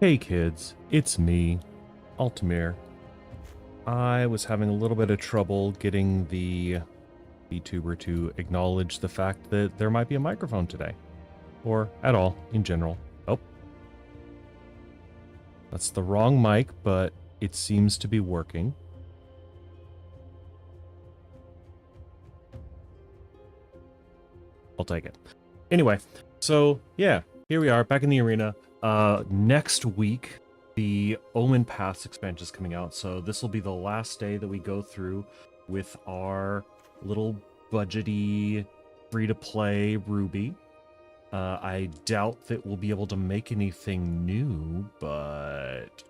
Hey kids, it's me, Altamir. I was having a little bit of trouble getting the Vtuber to acknowledge the fact that there might be a microphone today. Or at all, in general. Oh. That's the wrong mic, but it seems to be working. I'll take it. Anyway, so yeah, here we are, back in the arena. Next week, the Omenpaths expansion is coming out, so this will be the last day that we go through with our little budgety, free-to-play Ruby. I doubt that we'll be able to make anything new, but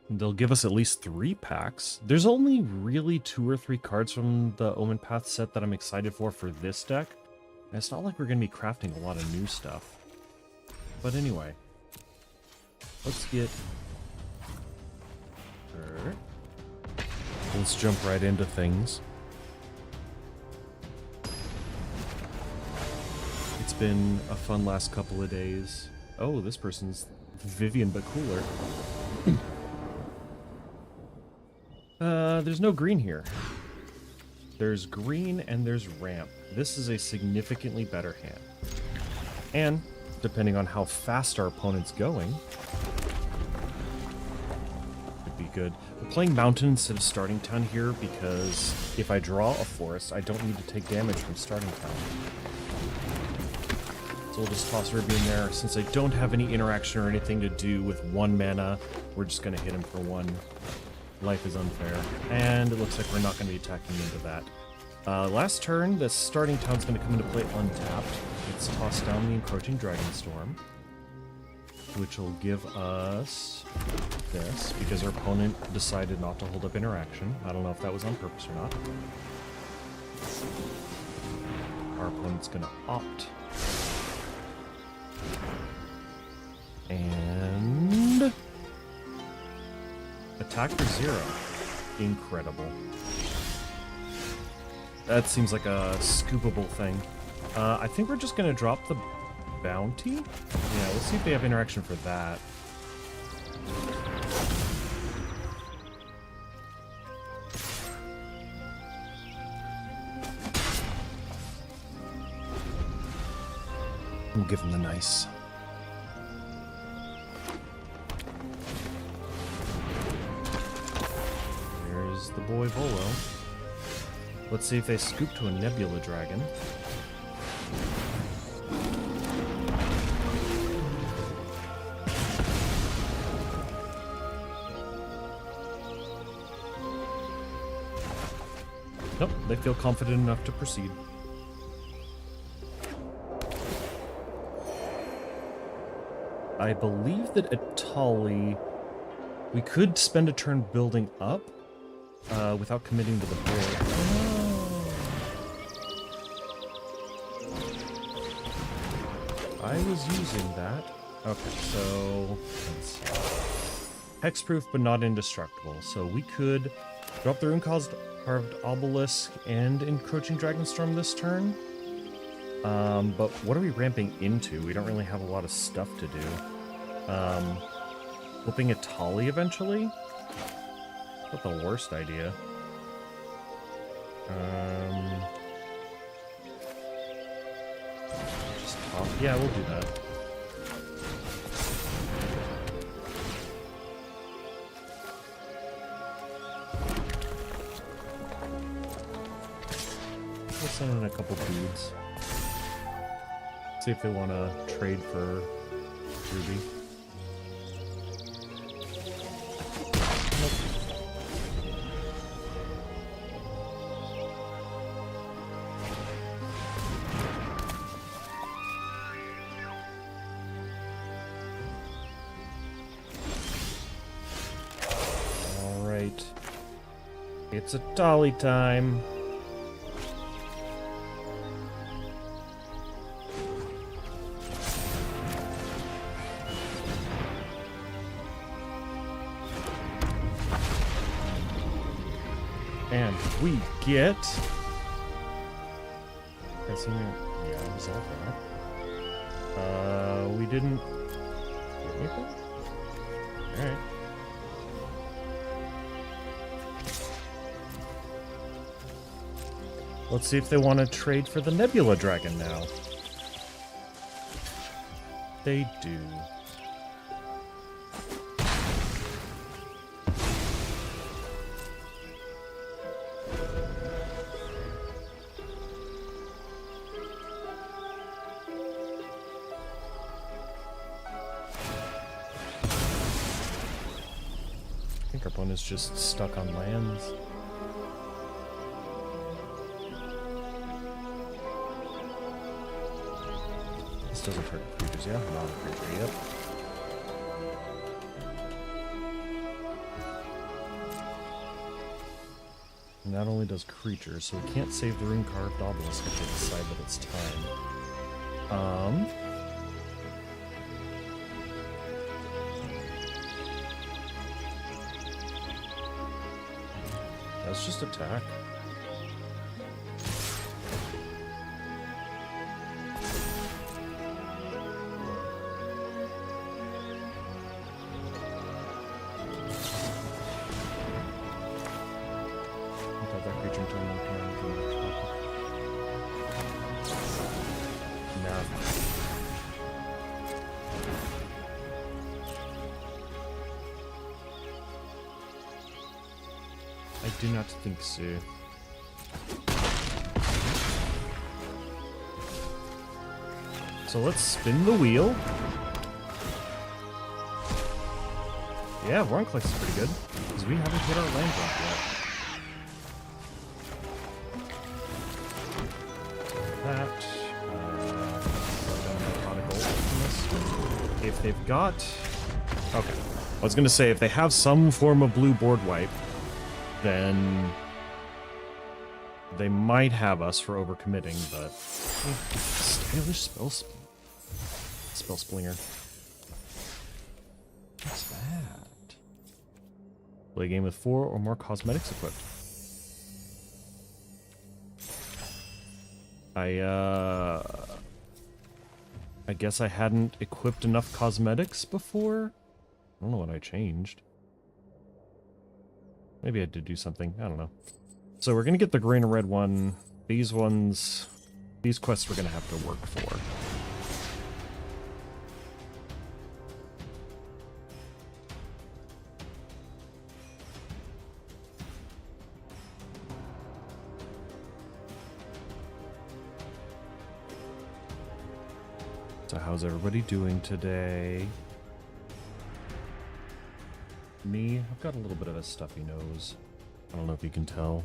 they'll give us at least 3 packs. There's only really 2 or 3 cards from the Omenpaths set that I'm excited for this deck. And it's not like we're going to be crafting a lot of new stuff. But anyway, let's get... Let's jump right into things. It's been a fun last couple of days. Oh, this person's Vivian but cooler. There's no green here. There's green and there's ramp. This is a significantly better hand. And, depending on how fast our opponent's going, could be good. We're playing mountain instead of starting town here because if I draw a forest, I don't need to take damage from starting town. So we'll just toss Ruby in there. Since I don't have any interaction or anything to do with 1 mana, we're just going to hit him for 1. Life is unfair. And it looks like we're not going to be attacking into that. Last turn, the starting town's going to come into play untapped. Let's toss down the Encroaching Dragonstorm, which will give us this, because our opponent decided not to hold up interaction. I don't know if that was on purpose or not. Our opponent's going to opt. And... attack for 0. Incredible. That seems like a scoopable thing. I think we're just gonna drop the bounty. Yeah, let's see if they have interaction for that. We'll give them the nice. There's the boy Volo. Let's see if they scoop to a Nebula Dragon. Nope, they feel confident enough to proceed. I believe that Atali... we could spend a turn building up without committing to the board. I was using that. Okay, so let's see. Hexproof but not indestructible. So we could drop the Rune-Carved Obelisk and Encroaching Dragonstorm this turn. But what are we ramping into? We don't really have a lot of stuff to do. Hoping Atali eventually? Not the worst idea. Just top. Yeah, we'll do that. We'll send in a couple dudes. See if they want to trade for Ruby. Nope. Alright. It's a dolly time. And we get... Yeah, resolve that. We didn't... Get anything? Alright. Let's see if they want to trade for the Nebula Dragon now. They do. I think our opponent's just stuck on lands. This doesn't hurt creatures, yeah? Not a creature, yep. And that only does creatures, so we can't save the Rune Carved Obelisk if they decide that it's time. Let's just attack. I do not think so. So let's spin the wheel. Yeah, Vorinclex is pretty good, because we haven't hit our land drop yet. That. If they've got... Okay. I was going to say, if they have some form of blue board wipe, then they might have us for overcommitting, but stylish spell splinger. What's that? Play a game with 4 or more cosmetics equipped. I guess I hadn't equipped enough cosmetics before. I don't know what I changed. Maybe I did do something. I don't know. So we're going to get the green and red one. These quests we're going to have to work for. So how's everybody doing today? Me, I've got a little bit of a stuffy nose. I don't know if you can tell.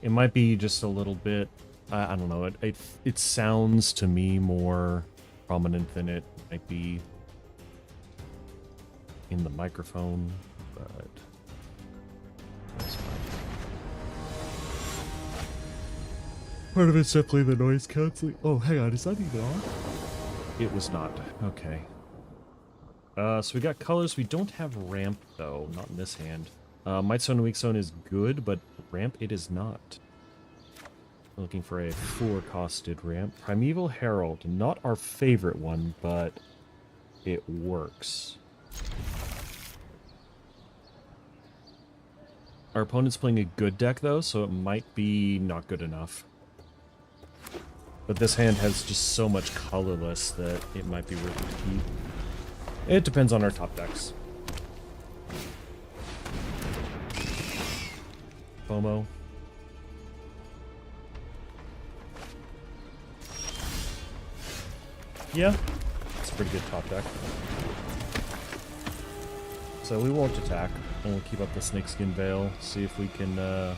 It might be just a little bit, I don't know, it sounds to me more prominent than it might be in the microphone, but that's fine. Part of it's definitely the noise canceling. Oh, hang on, is that even on? It was not. Okay. So we got colors. We don't have ramp, though. Not in this hand. Might Zone and Weak Zone is good, but ramp it is not. Looking for a 4-costed ramp. Primeval Herald. Not our favorite one, but it works. Our opponent's playing a good deck, though, so it might be not good enough. But this hand has just so much colorless that it might be worth it to keep. It depends on our top decks. FOMO. Yeah, it's a pretty good top deck. So we won't attack, and we'll keep up the Snakeskin Veil, see if we can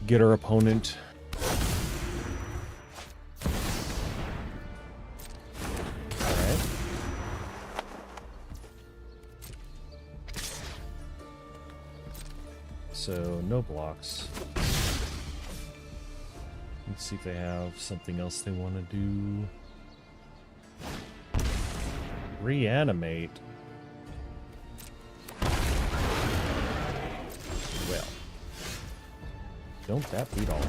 get our opponent. So, no blocks. Let's see if they have something else they want to do. Reanimate. Well. Don't that beat all?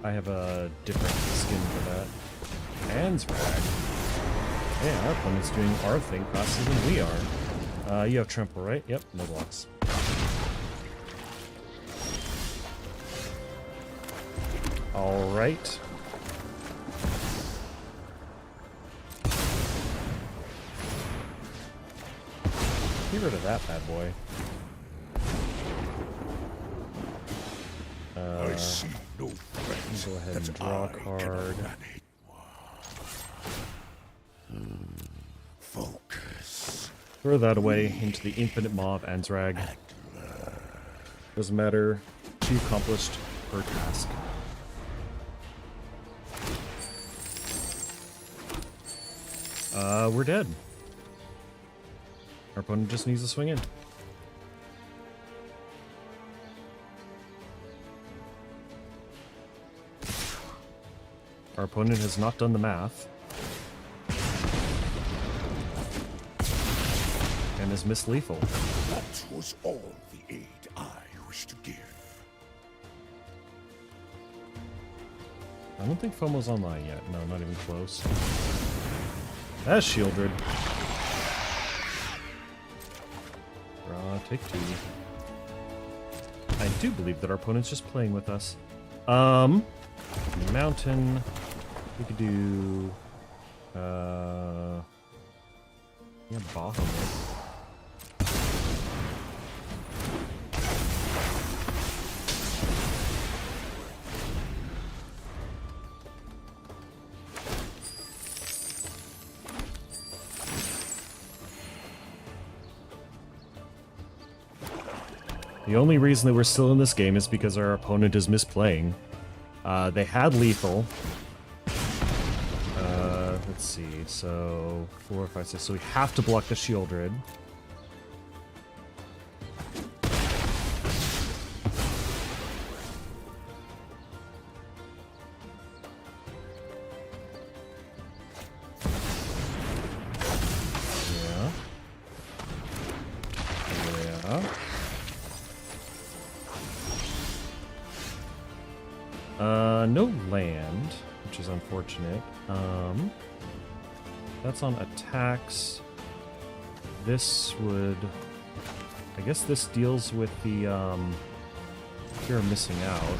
I have a different skin for that. Anzrag. Yeah, our opponent's doing our thing faster than we are. You have trample, right? Yep, no blocks. Alright. Get rid of that bad boy. I see no threats. Go ahead and draw a card. Focus. Throw that away into the infinite maw of Anzrag. Doesn't matter. 2 accomplished per task. We're dead. Our opponent just needs to swing in. Our opponent has not done the math. And is miss lethal. That was all the aid I wish to give. I don't think FOMO's online yet. No, not even close. That's Shieldred. Draw, take 2. I do believe that our opponent's just playing with us. Mountain. We could do yeah, Bahamut. The only reason that we're still in this game is because our opponent is misplaying. They had lethal. Let's see, so 4, 5, 6. So we have to block the Shieldred. No land, which is unfortunate. That's on attacks. This would... I guess this deals with the, fear of missing out.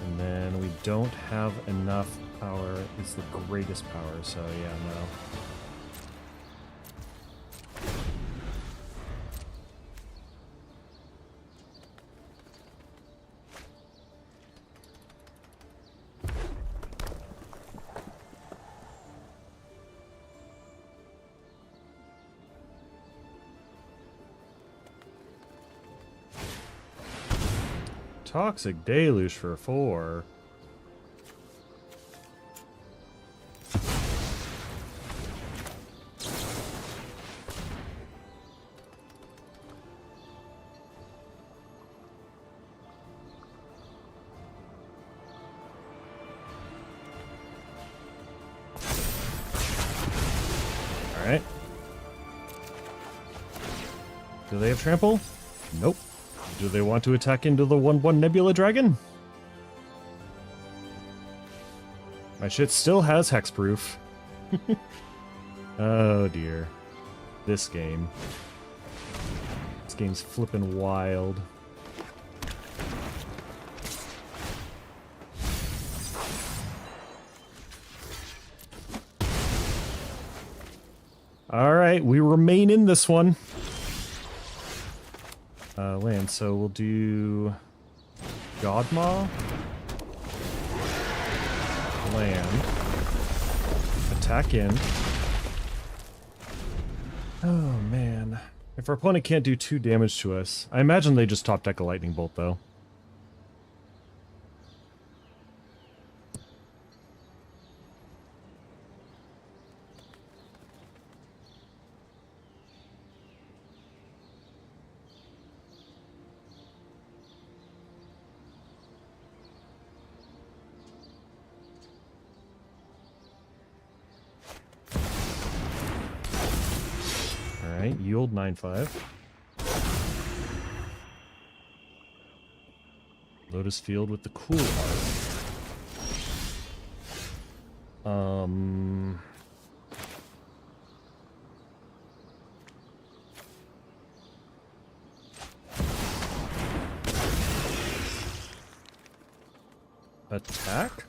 And then we don't have enough power. It's the greatest power, so yeah, no. Toxic Deluge for 4. Alright. Do they have trample? Nope. Do they want to attack into the 1/1 Nebula Dragon? My shit still has hexproof. Oh dear. This game. This game's flippin' wild. Alright, we remain in this one. Land, so we'll do Godmaw, land, attack in. Oh man. If our opponent can't do 2 damage to us, I imagine they just top deck a lightning bolt though. Alright, yield 9/5. Lotus Field with the cool art. Attack?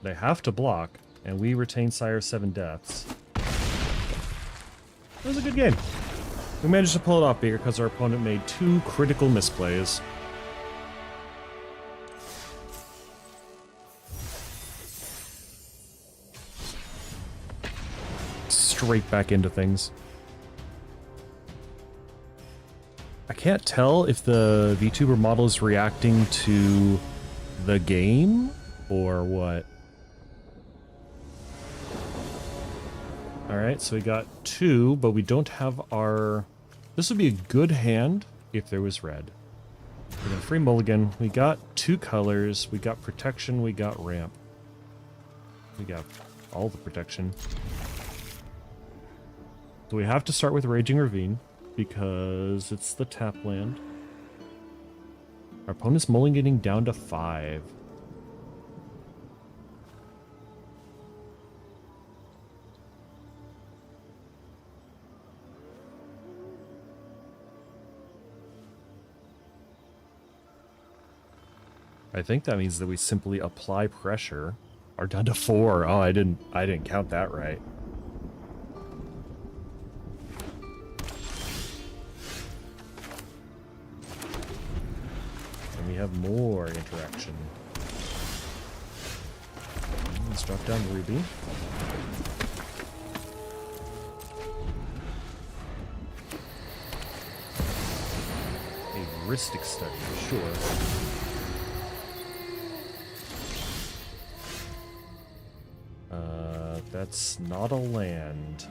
They have to block, and we retain Sire 7 deaths. It was a good game. We managed to pull it off because our opponent made 2 critical misplays. Straight back into things. I can't tell if the Vtuber model is reacting to the game or what. Alright, so we got 2, but we don't have our... This would be a good hand if there was red. We got free mulligan, we got 2 colors, we got protection, we got ramp. We got all the protection. So we have to start with Raging Ravine, because it's the tap land. Our opponent's mulliganing down to 5. I think that means that we simply apply pressure. Are down to 4. Oh, I didn't count that right. And we have more interaction. Let's drop down the Ruby. A heuristic study, for sure. That's not a land.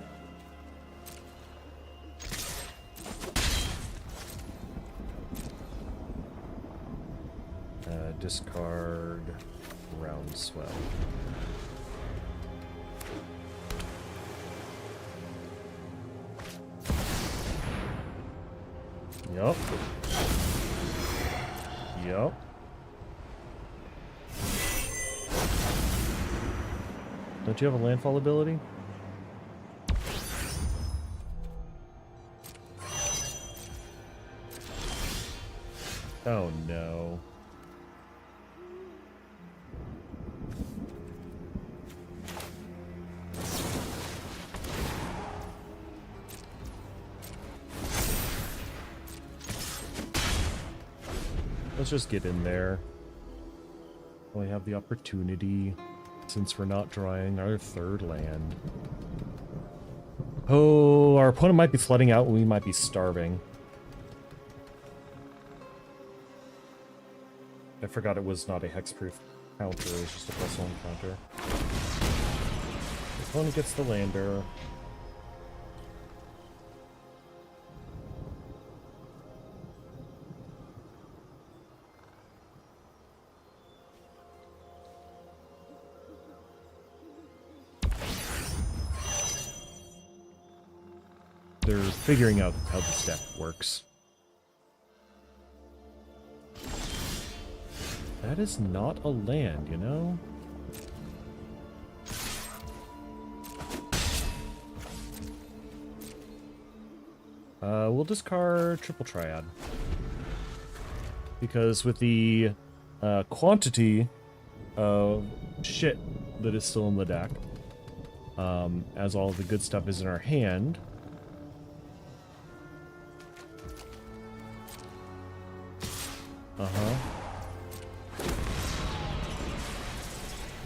Discard round swell. Yup. Yup. Don't you have a landfall ability? Oh no. Let's just get in there. We have the opportunity. Since we're not drawing our 3rd land. Oh, our opponent might be flooding out and we might be starving. I forgot it was not a hexproof counter, it was just a +1 counter. The opponent gets the lander. They're figuring out how this deck works. That is not a land, you know? We'll discard Triple Triad. Because with the quantity of shit that is still in the deck, as all the good stuff is in our hand,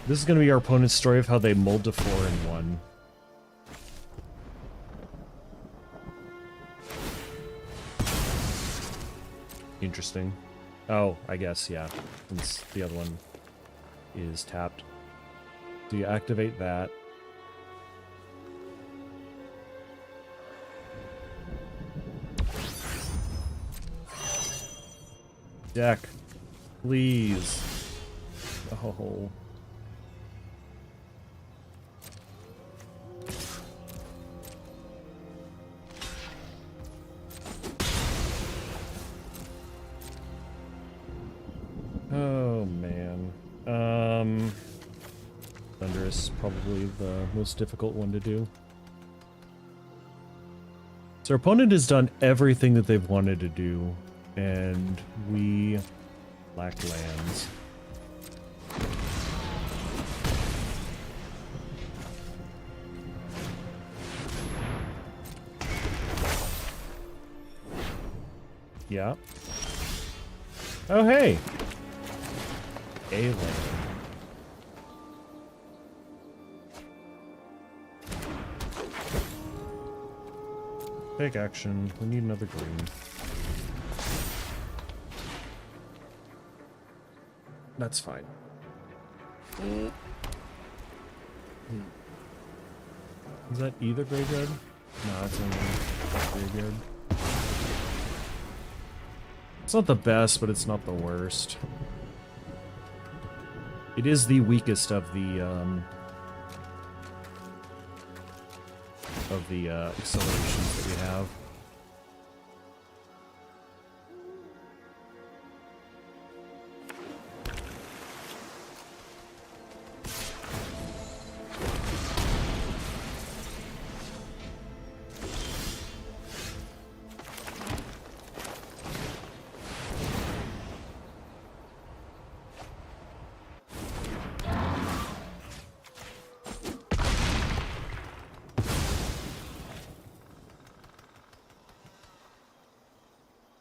this is going to be our opponent's story of how they mulled to 4 and 1. Interesting. Oh, I guess, yeah. Since the other one is tapped. So you activate that. Deck. Please. Oh. Thunderous, probably the most difficult one to do. So our opponent has done everything that they've wanted to do, and we lack lands. Yeah. Oh, hey! A land. Take action. We need another green. That's fine. Is that either graveyard? No, it's only graveyard. It's not the best, but it's not the worst. It is the weakest of the accelerations that we have.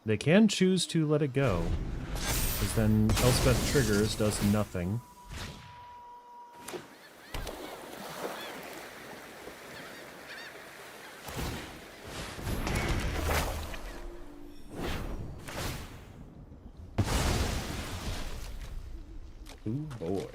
They can choose to let it go, because then Elspeth triggers, does nothing. Ooh boy.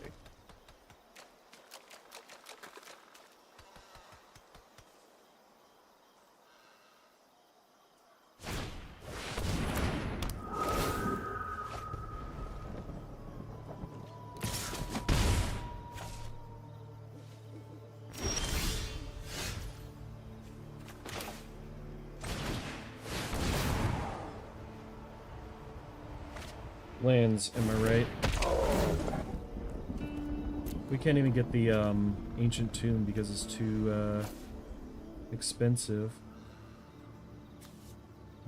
Lands, am I right? We can't even get the Ancient Tomb because it's too expensive.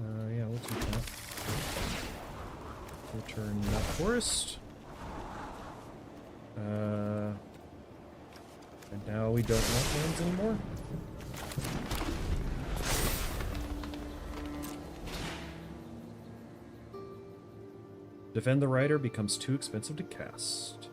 Yeah, we'll take that. Return that forest. And now we don't want lands anymore. Defend the Rider becomes too expensive to cast.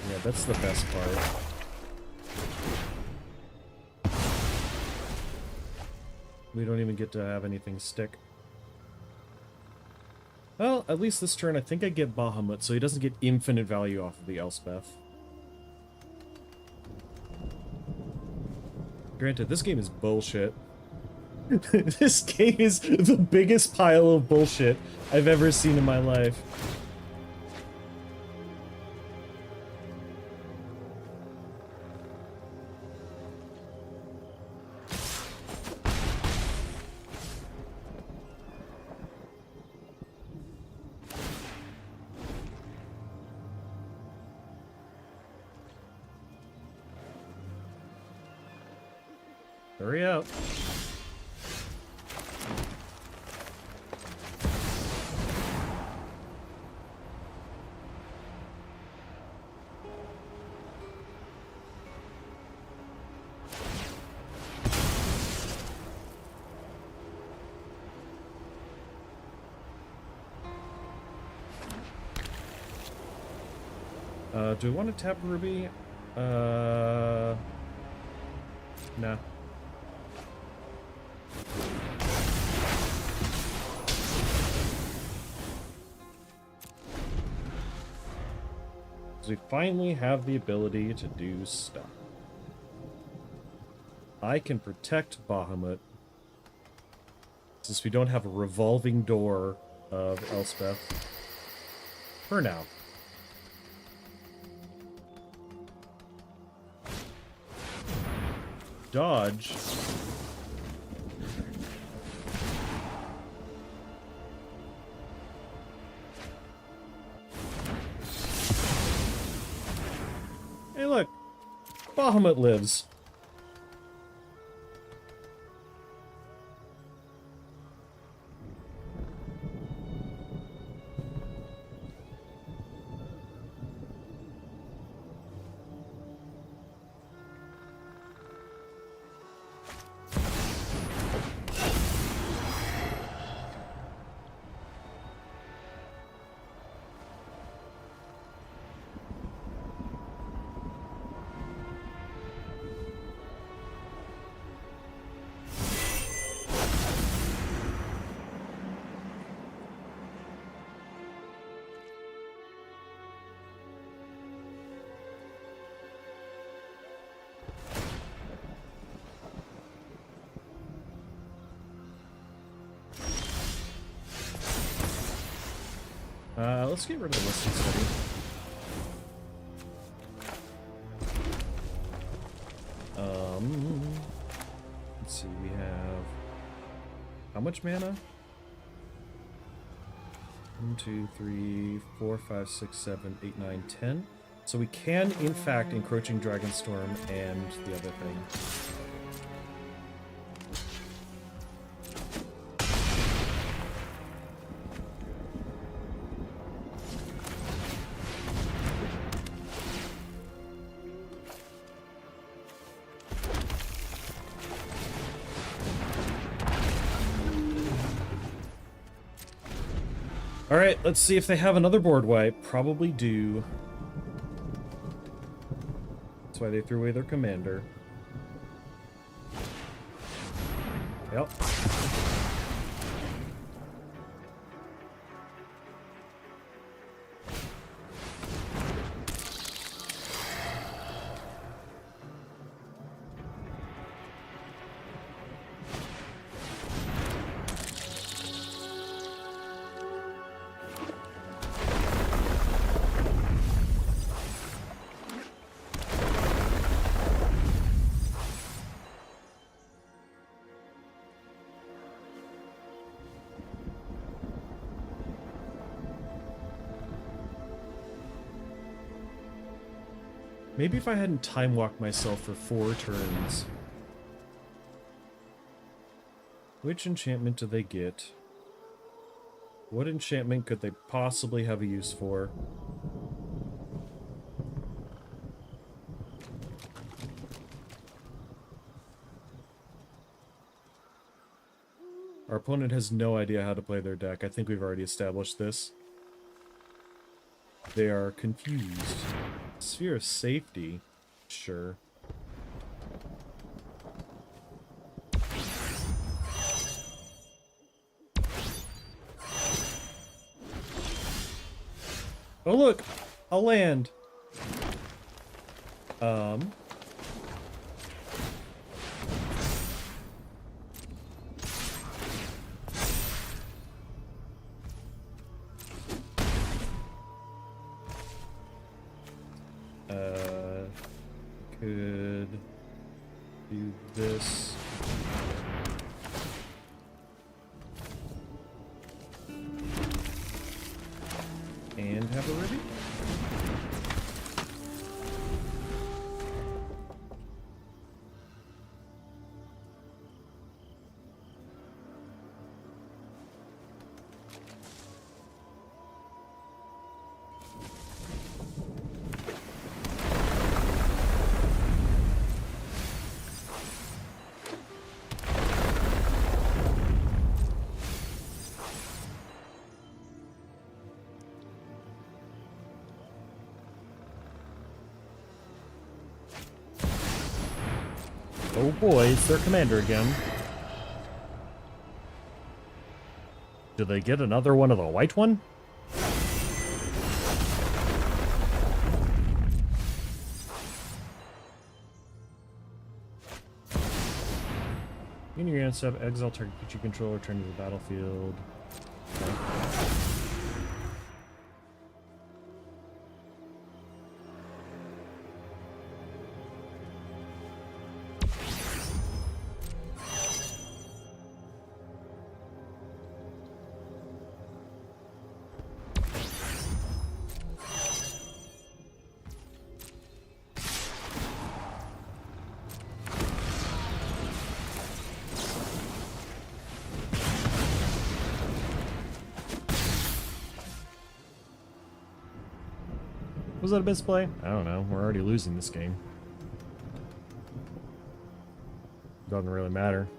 Yeah, that's the best part. We don't even get to have anything stick. Well, at least this turn I think I get Bahamut, so he doesn't get infinite value off of the Elspeth. Granted, this game is bullshit. This game is the biggest pile of bullshit I've ever seen in my life. Hurry up. Do I want to tap Ruby? Nah. We finally have the ability to do stuff. I can protect Bahamut since we don't have a revolving door of Elspeth. For now. Dodge. Bahamut lives. Let's get rid of the listing study. Let's see, we have how much mana? 1, 2, 3, 4, 5, 6, 7, 8, 9, 10. So we can, in fact, Encroaching Dragonstorm and the other thing. Alright, let's see if they have another board wipe. Probably do. That's why they threw away their commander. Yep. Maybe if I hadn't time walked myself for 4 turns. Which enchantment do they get? What enchantment could they possibly have a use for? Our opponent has no idea how to play their deck. I think we've already established this. They are confused. Sphere of Safety. Sure. Oh look! A land! Could do this. And have a Ruby? Oh boy, it's their commander again. Do they get another one of the white one? In your hand, sub exile target you control, return to the battlefield. Okay. Was that a misplay? I don't know. We're already losing this game. Doesn't really matter.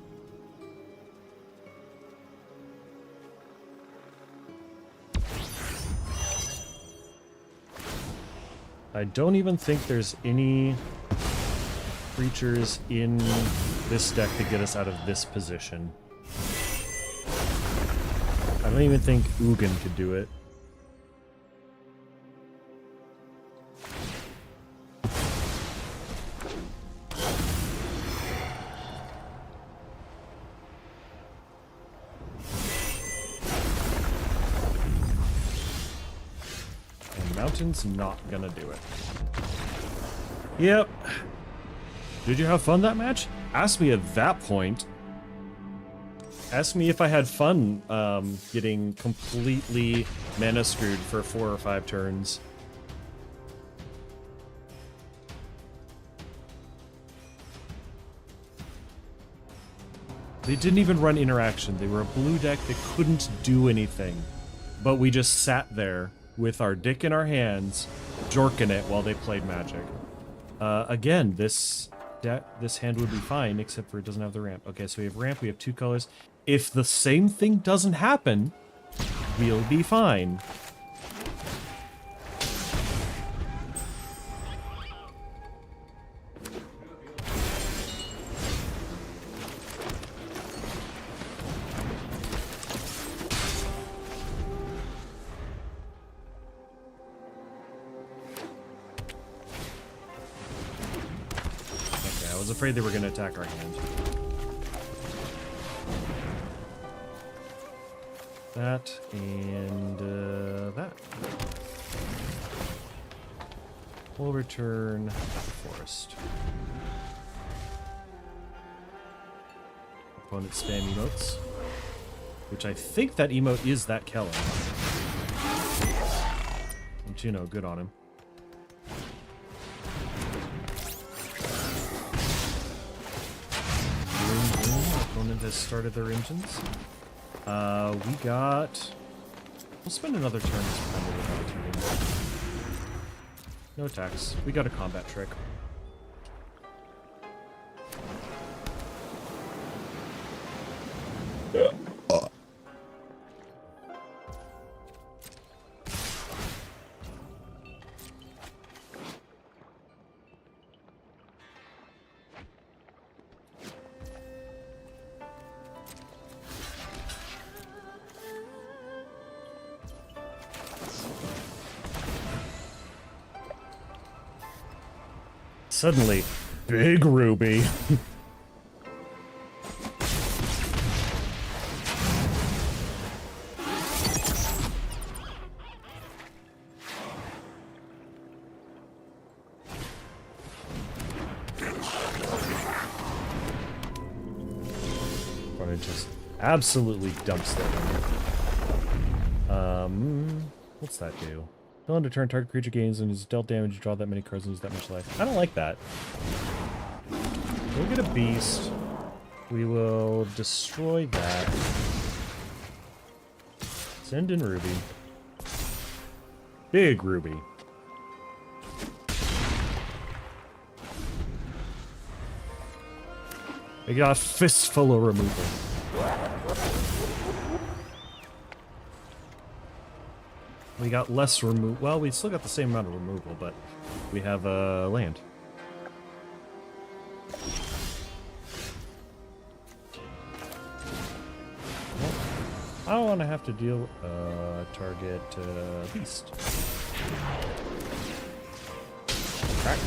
I don't even think there's any creatures in this deck to get us out of this position. I don't even think Ugin could do it. And Mountain's not gonna do it. Yep. Did you have fun that match? Ask me at that point. Ask me if I had fun getting completely mana screwed for 4 or 5 turns. They didn't even run interaction. They were a blue deck that couldn't do anything. But we just sat there with our dick in our hands, jorking it while they played Magic. Again, this hand would be fine, except for it doesn't have the ramp. Okay, so we have ramp, we have 2 colors. If the same thing doesn't happen, we'll be fine. Okay, I was afraid they were going to attack our hand. That and that. We'll return the forest. Opponent spam emotes, which I think that emote is that Kellen. And you know, good on him. Opponent has started their engines. We got... We'll spend another turn without no attacks. We got a combat trick. Suddenly, big Ruby. It just absolutely dumps that one. What's that do? Till end of turn, target creature gains and is dealt damage, draw that many cards and lose that much life. I don't like that. We'll get a beast. We will destroy that. Send in Ruby. Big Ruby. We got a fistful of removal. We got less removal. Well, we still got the same amount of removal, but we have land. Well, I don't want to have to deal target beast. Crack.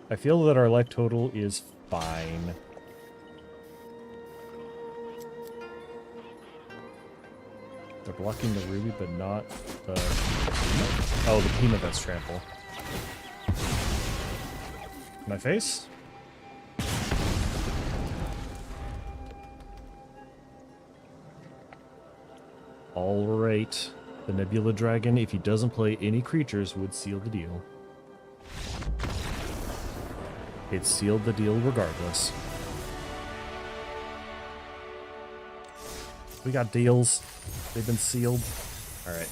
I feel that our life total is fine. They're blocking the Ruby, but not the... Oh, the Peanut, that's trample. My face? Alright. The Nebula Dragon, if he doesn't play any creatures, would seal the deal. It sealed the deal regardless. We got deals. They've been sealed. All right.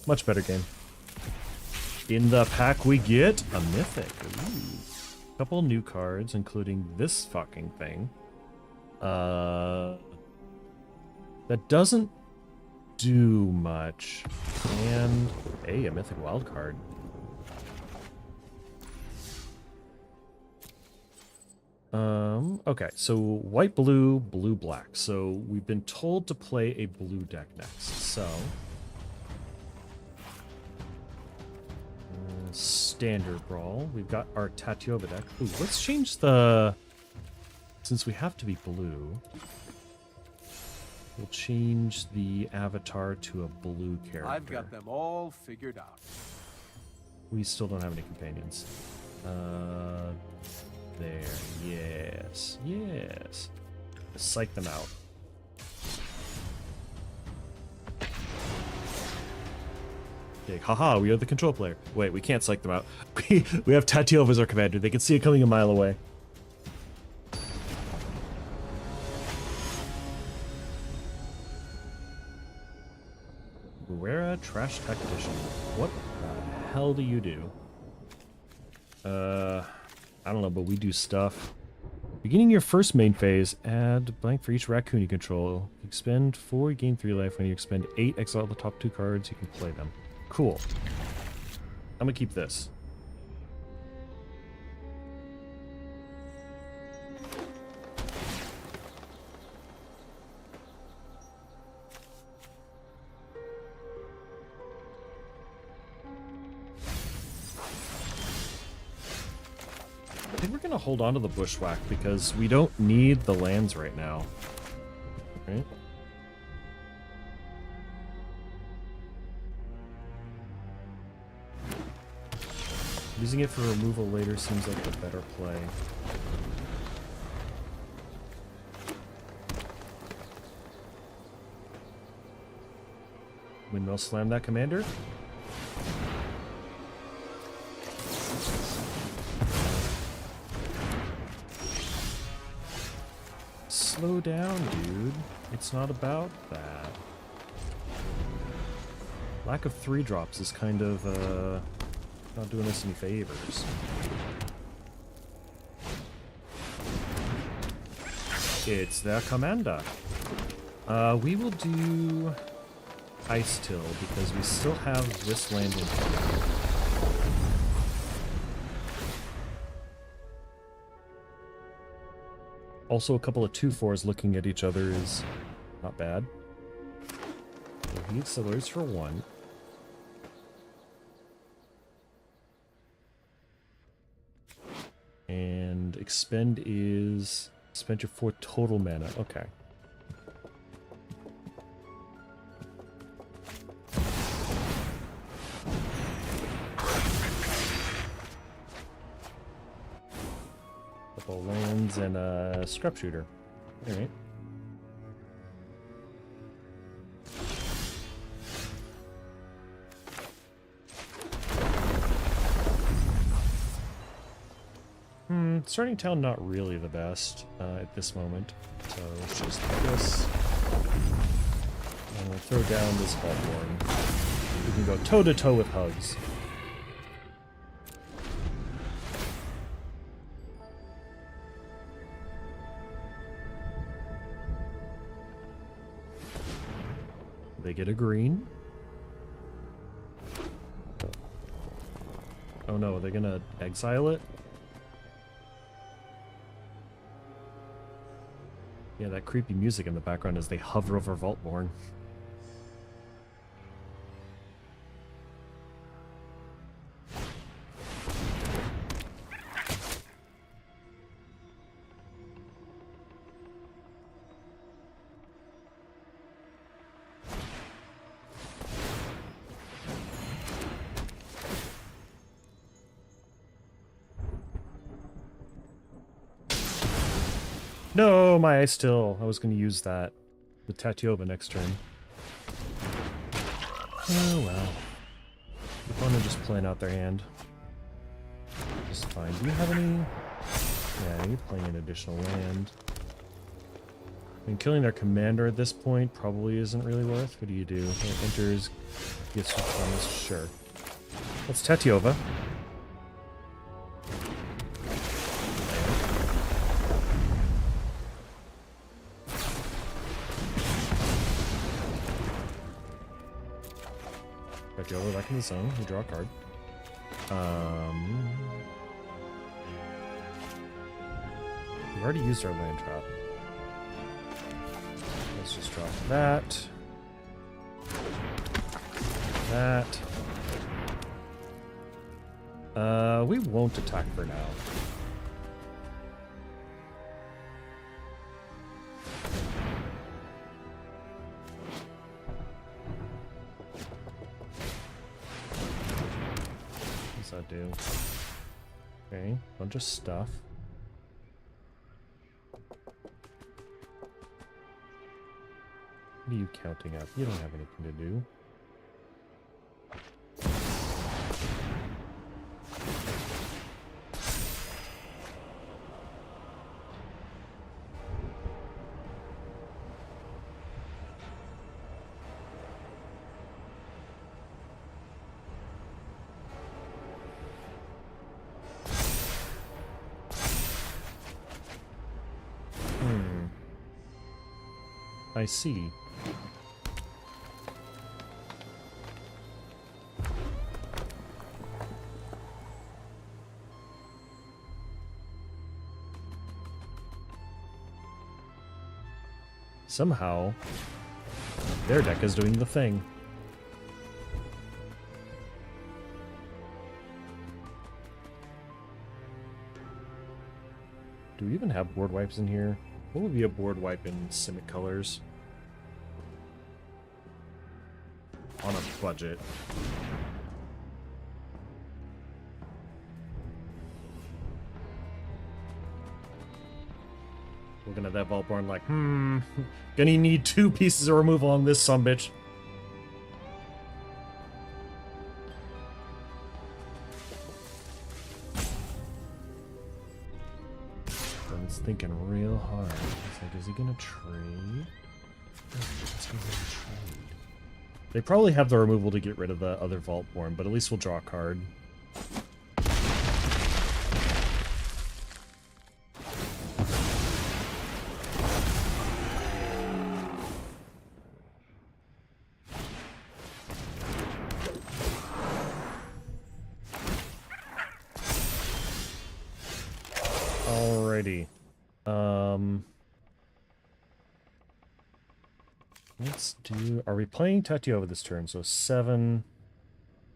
Much better game. In the pack, we get a mythic. Ooh. Couple new cards, including this fucking thing. That doesn't do much. And, hey, a mythic wild card. Okay, so white, blue, blue, black. So we've been told to play a blue deck next. So standard brawl. We've got our Vtuber deck. Ooh, let's change the, since we have to be blue, we'll change the avatar to a blue character. I've got them all figured out. We still don't have any companions. There, yes, yes. Psych them out. Okay, haha, we are the control player. Wait, we can't psych them out. We have Vtuber as our commander. They can see it coming a mile away. Guerra Trash Tactician. What the hell do you do? I don't know, but we do stuff. Beginning your first main phase, add blank for each raccoon you control. You expend 4, you gain 3 life. When you expend 8, exile the top 2 cards, you can play them. Cool. I'm gonna keep this. I think we're gonna hold on to the Bushwhack because we don't need the lands right now. Right? Using it for removal later seems like the better play. Windmill slam that commander. Slow down, dude. It's not about that. Lack of 3 drops is kind of, not doing us any favors. It's the commander. We will do Ice Till because we still have this land in play. Also, a couple of 2/4s looking at each other is not bad. So he accelerates for 1. And expend is spend your 4 total mana. Okay. Couple lands and a scrap shooter. All right. Starting town not really the best at this moment. So let's just do this. And we'll throw down this Hawthorn. We can go toe to toe with Hugs. They get a green. Oh no, are they gonna exile it? Yeah, that creepy music in the background as they hover over Vaultborn. No, my Ice Till. I was going to use that with Vtuber next turn. Oh well. The opponent just playing out their hand. Just fine. Do you have any? Yeah, you're playing an additional land. I mean, killing their commander at this point probably isn't really worth. What do you do? It enters, gets promise. Sure. Let's Tetiova. Tetiova back in the zone. We draw a card. We've already used our land trap. Let's just drop that. That. We won't attack for now. What does that do? Okay, bunch of stuff. What are you counting up? You don't have anything to do. I see. Somehow, their deck is doing the thing. Do we even have board wipes in here? What would be a board wipe in Simic colors? On a budget. Looking at that Vaultborn like, gonna need 2 pieces of removal on this sumbitch. Ben's thinking real hard. He's like, is he gonna trade? He's gonna trade. They probably have the removal to get rid of the other Vaultborn, but at least we'll draw a card. Alrighty. Let's do... Are we playing Tetiova this turn? So 7...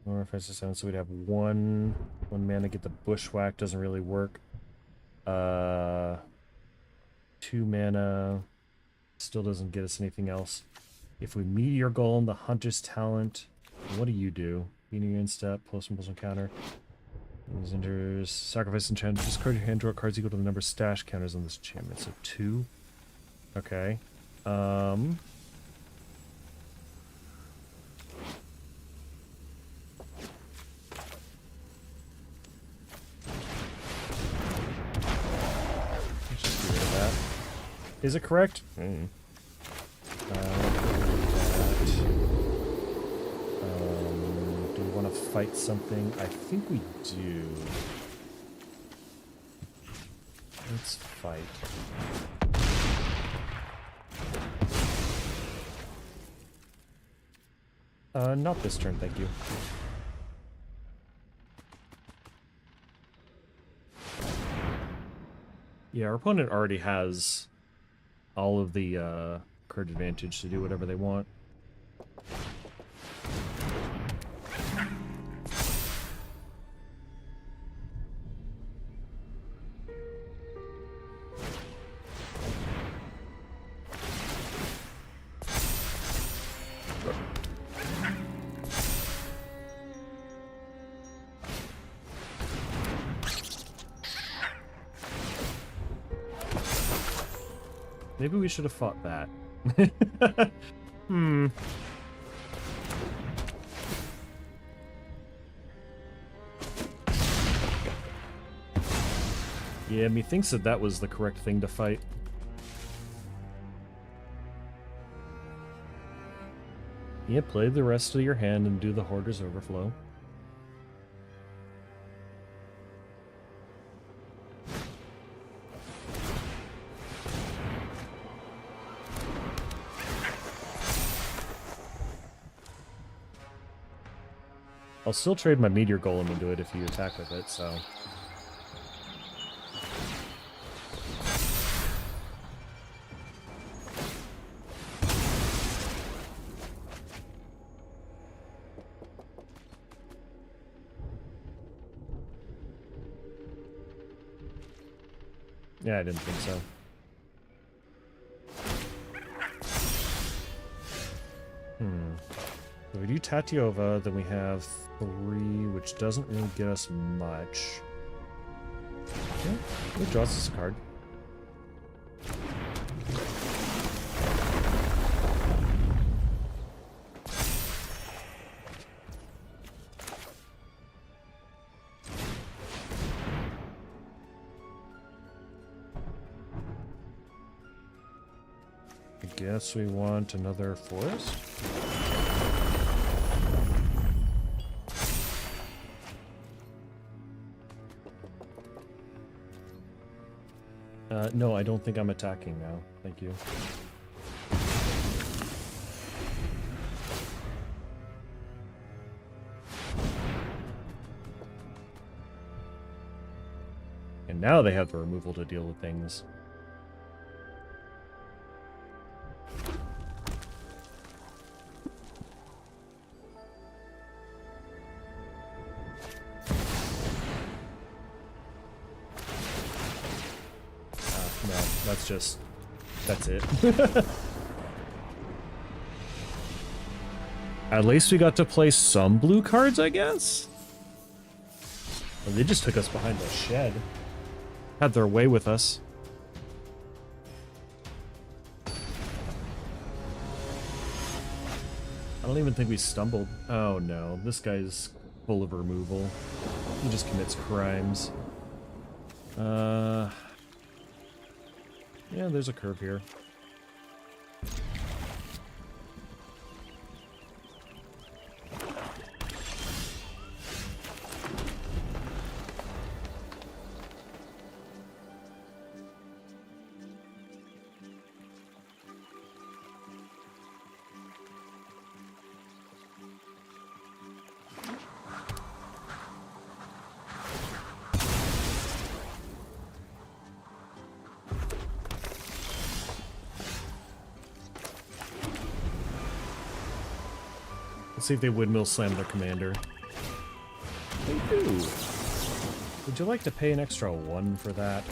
Or 5, 6, 7, so we'd have one mana, get the Bushwhack, doesn't really work. 2 mana, still doesn't get us anything else. If we Meteor Golem, the Hunter's Talent, what do you do? Meteor Instep, plus one counter. These enters, sacrifice enchantment, discard your hand, draw cards equal to the number of stash counters on this enchantment. So 2. Okay. Is it correct? Do we want to fight something? I think we do. Let's fight. Not this turn, thank you. Yeah, our opponent already has all of the card advantage to do whatever they want. Maybe we should have fought that. Yeah, methinks that was the correct thing to fight. Yeah, play the rest of your hand and do the Hoarder's Overflow. I'll still trade my Meteor Golem into it if you attack with it, so... Yeah, I didn't think so. If we do Tatiova, then we have 3, which doesn't really get us much. Okay, it draws us a card. I guess we want another forest? No, I don't think I'm attacking now. Thank you. And now they have the removal to deal with things. That's it. At least we got to play some blue cards, I guess? Well, they just took us behind the shed. Had their way with us. I don't even think we stumbled. Oh no, this guy's full of removal. He just commits crimes. Yeah, there's a curve here. Let's see if they windmill slam their commander. They do. Would you like to pay an extra 1 for that?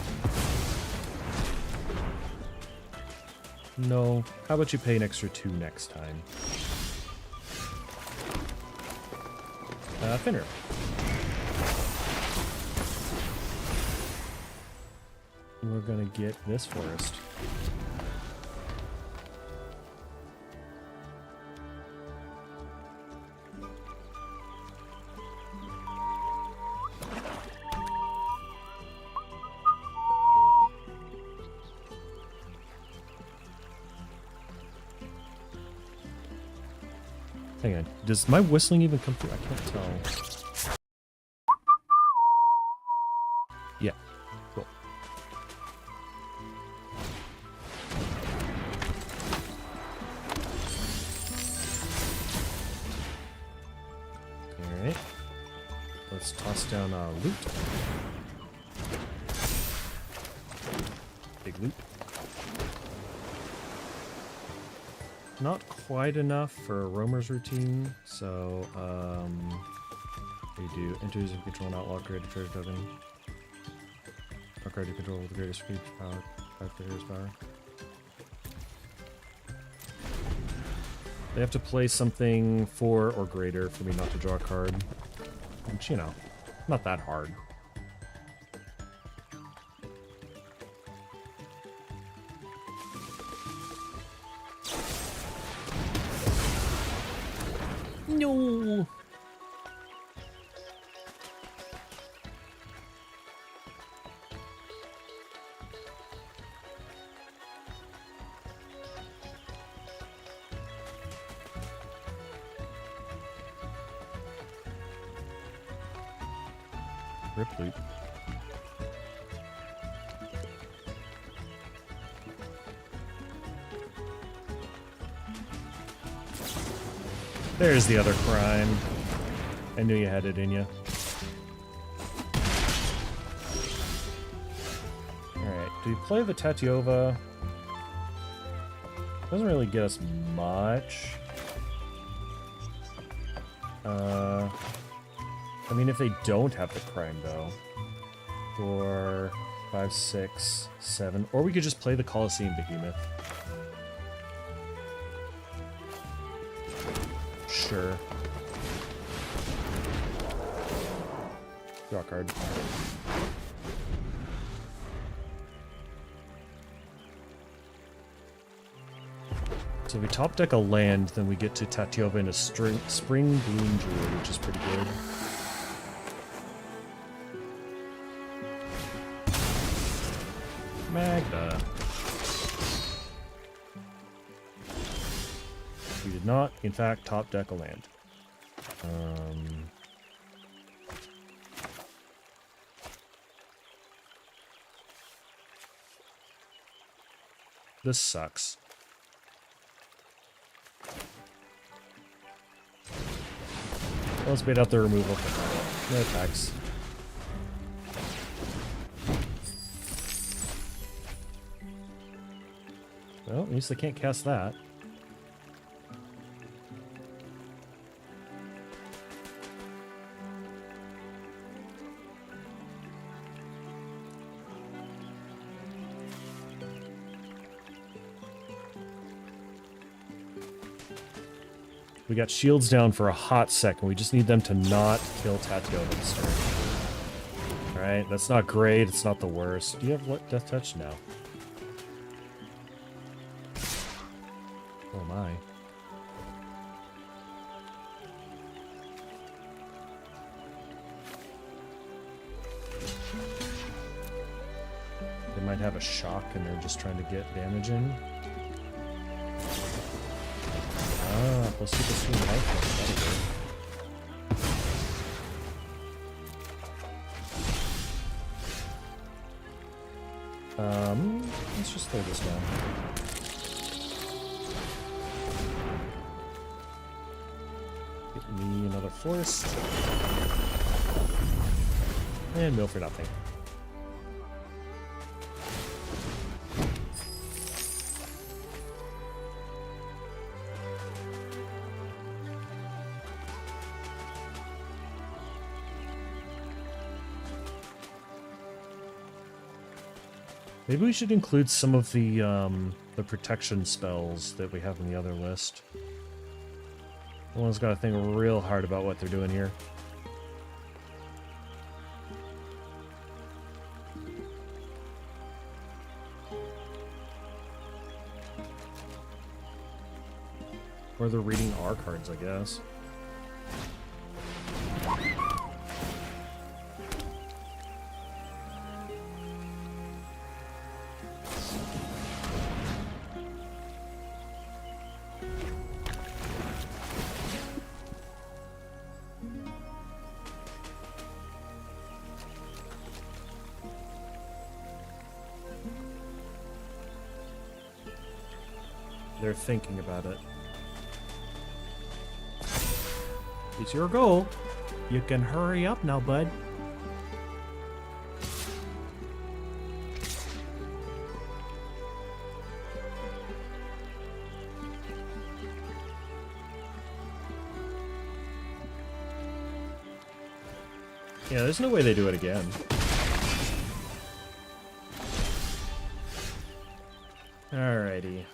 No. How about you pay an extra 2 next time? Finner. We're gonna get this forest. Hang on, does my whistling even come through? I can't tell. Yeah, cool. Alright. Let's toss down loot. Big loot. Not quite enough for a roamer's routine, so we do enter using control and outlaw, create a treasure token. Or card you control with the greatest speed power, 5 players power. They have to play something 4 or greater for me not to draw a card. Which, you know, not that hard. No. Rip loop. There's the other crime. I knew you had it in you. Alright, do we play the Tatyova? Doesn't really get us much. I mean, if they don't have the crime, though. 4, 5, 6, 7. Or we could just play the Colosseum Behemoth. Sure. Draw a card. So if we top deck a land, then we get to Tatyova in a Spring Bloom Jewel, which is pretty good. Magda. We did not, in fact, top deck a land. This sucks. Let's bait out the removal. No attacks. Well, at least they can't cast that. We got shields down for a hot second. We just need them to not kill Tatyova this turn. Alright, that's not great. It's not the worst. Do you have what? Death Touch? No. Oh my. They might have a shock and they're just trying to get damage in. Ah, plus super swing life. Let's just throw this down. Get me another forest. And mill for nothing. Maybe we should include some of the protection spells that we have in the other list. Someone's got to think real hard about what they're doing here. Or they're reading our cards, I guess. They're thinking about it. It's your goal. You can hurry up now, bud. Yeah, there's no way they do it again. Alrighty.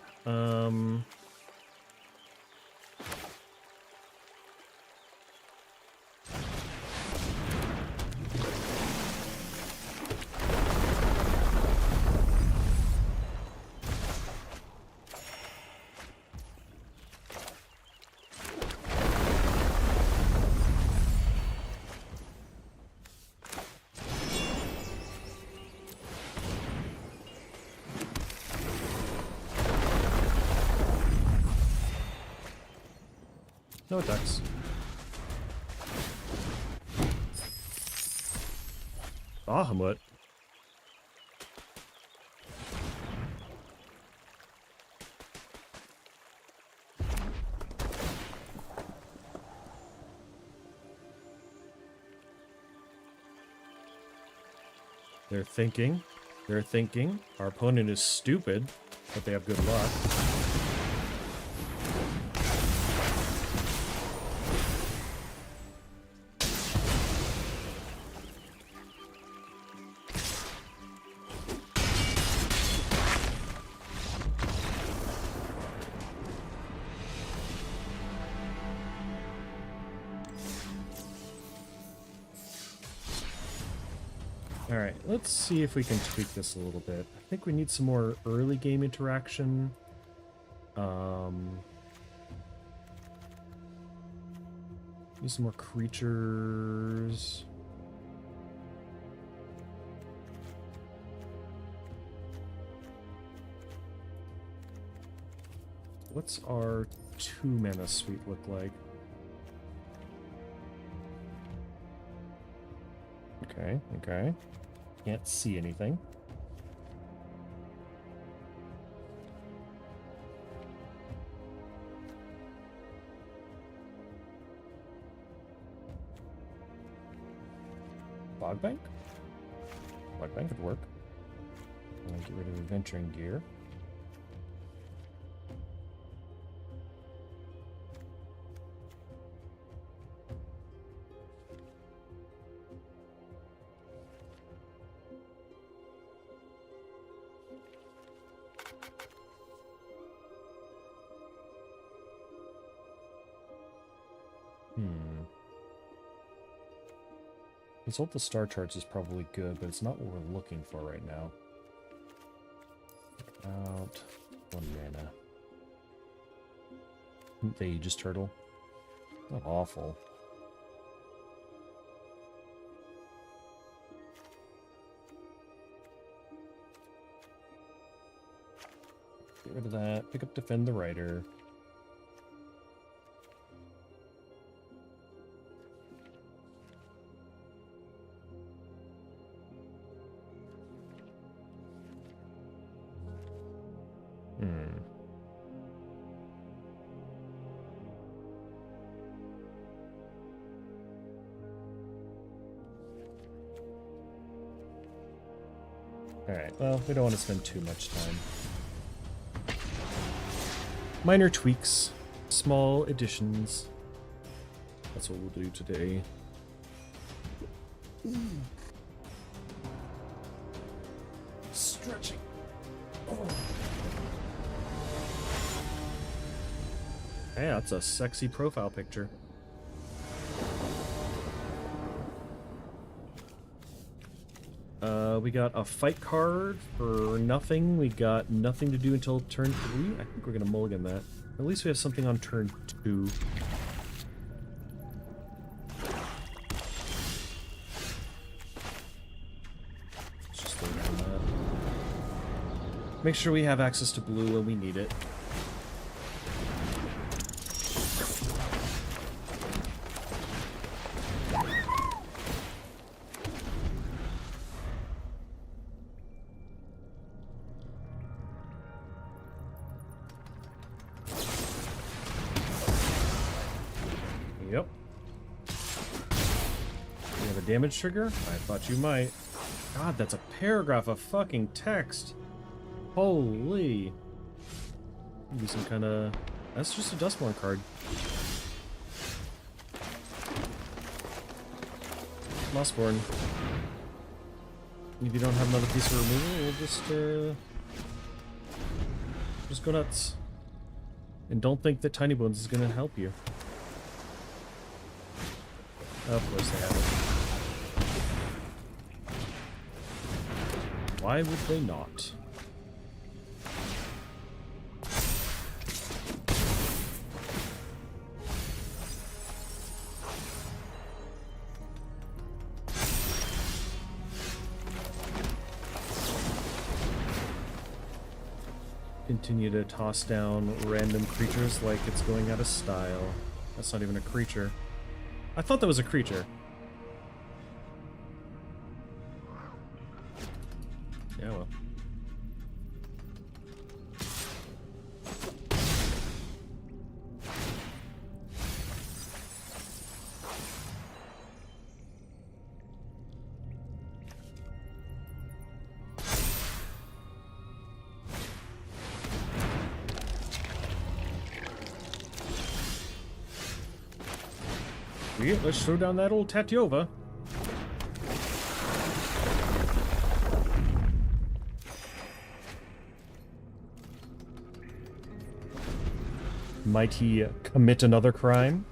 No attacks. Bahamut. They're thinking. They're thinking. Our opponent is stupid, but they have good luck. Alright, let's see if we can tweak this a little bit. I think we need some more early game interaction. Need some more creatures. What's our 2-mana suite look like? Okay, okay. Can't see anything. Bogbank? Bogbank could work. I'm gonna get rid of adventuring gear. Consult the star charts is probably good, but it's not what we're looking for right now. About 1 mana. The Aegis Turtle. Not awful. Get rid of that. Pick up Defend the Rider. Alright, well, we don't want to spend too much time. Minor tweaks, small additions. That's what we'll do today. Stretching. Hey, that's a sexy profile picture. We got a fight card for nothing. We got nothing to do until turn 3. I think we're gonna mulligan that. At least we have something on turn 2. Let's just leave it on that. Make sure we have access to blue when we need it. Yep. You have a damage trigger? I thought you might. God, that's a paragraph of fucking text. Holy. Maybe some kind of... That's just a Dustborn card. Mossborn. If you don't have another piece of removal, we'll just go nuts. And don't think that Tiny Bones is going to help you. Of course they haven't. Why would they not? Continue to toss down random creatures like it's going out of style. That's not even a creature. I thought that was a creature. Yeah, let's throw down that old Tatyova. Might he commit another crime?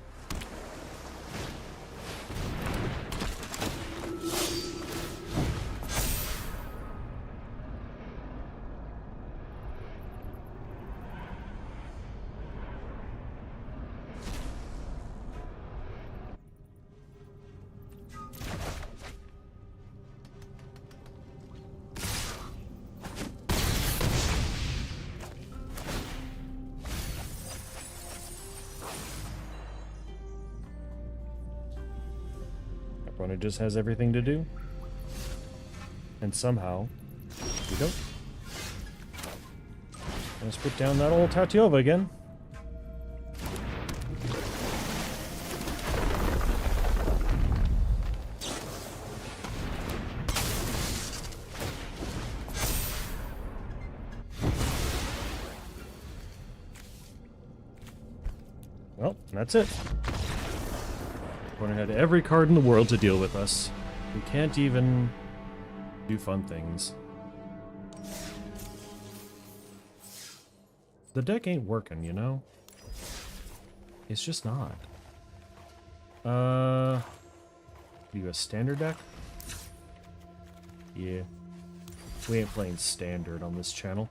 Opponent just has everything to do. And somehow, we don't. Let's put down that old Tatyova again. Well, that's it. Opponent had every card in the world to deal with us. We can't even do fun things. The deck ain't working, you know? It's just not. You a standard deck? Yeah. We ain't playing standard on this channel.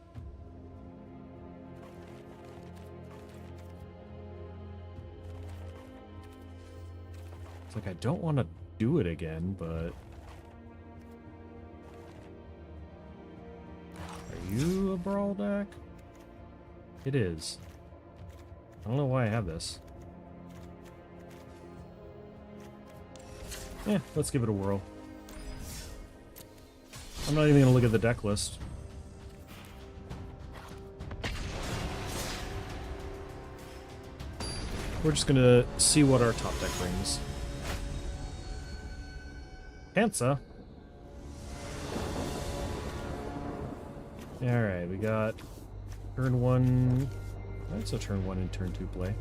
It's like I don't want to do it again, but... Are you a brawl deck? It is. I don't know why I have this. Yeah, let's give it a whirl. I'm not even gonna look at the deck list. We're just gonna see what our top deck brings. Hansa. Alright, we got turn 1. That's a turn 1 and turn 2 play.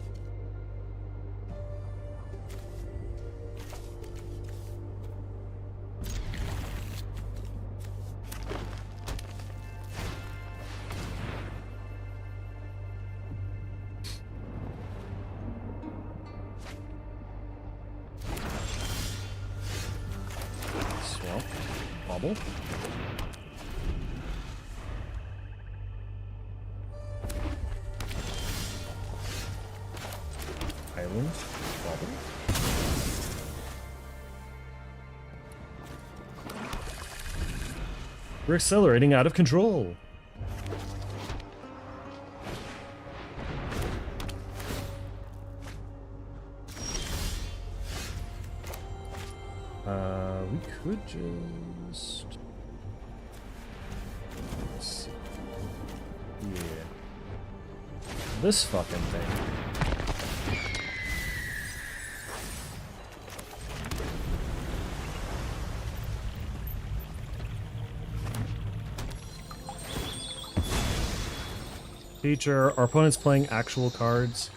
Swamp. Bobble. Island. Bobble. We're accelerating out of control. We could just... Let's see. Yeah. This fucking thing. Feature, our opponent's playing actual cards.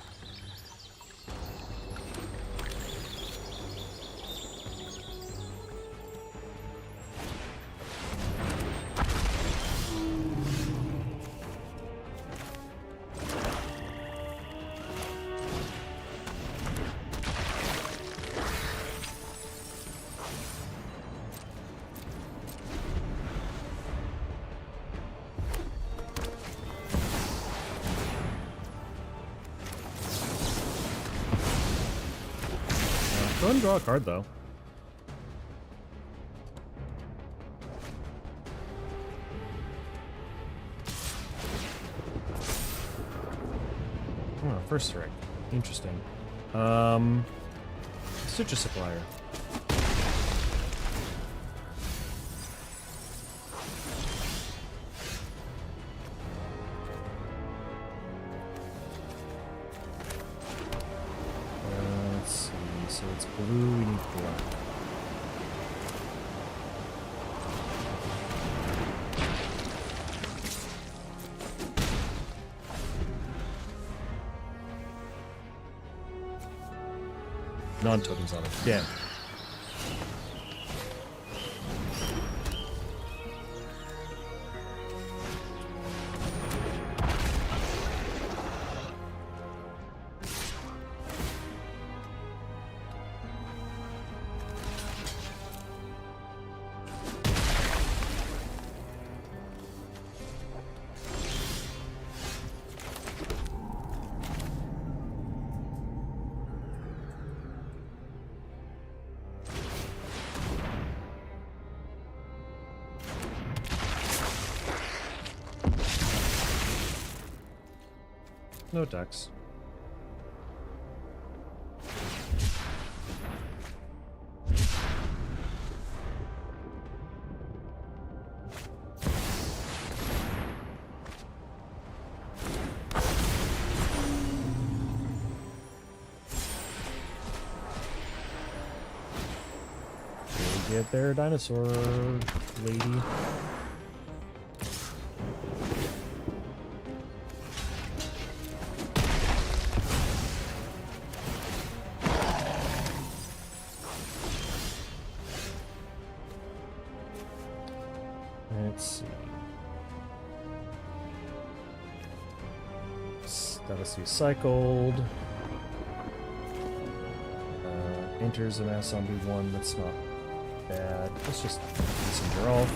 Go ahead and draw a card, though. Oh, first strike. Interesting. Citrus Supplier. Let's see. So it's blue, we need black. Non-tokens on it. Damn. No decks. Get there, dinosaur lady. Let's see. Status recycled. Enters a mass zombie 1. That's not bad. Let's just messenger off.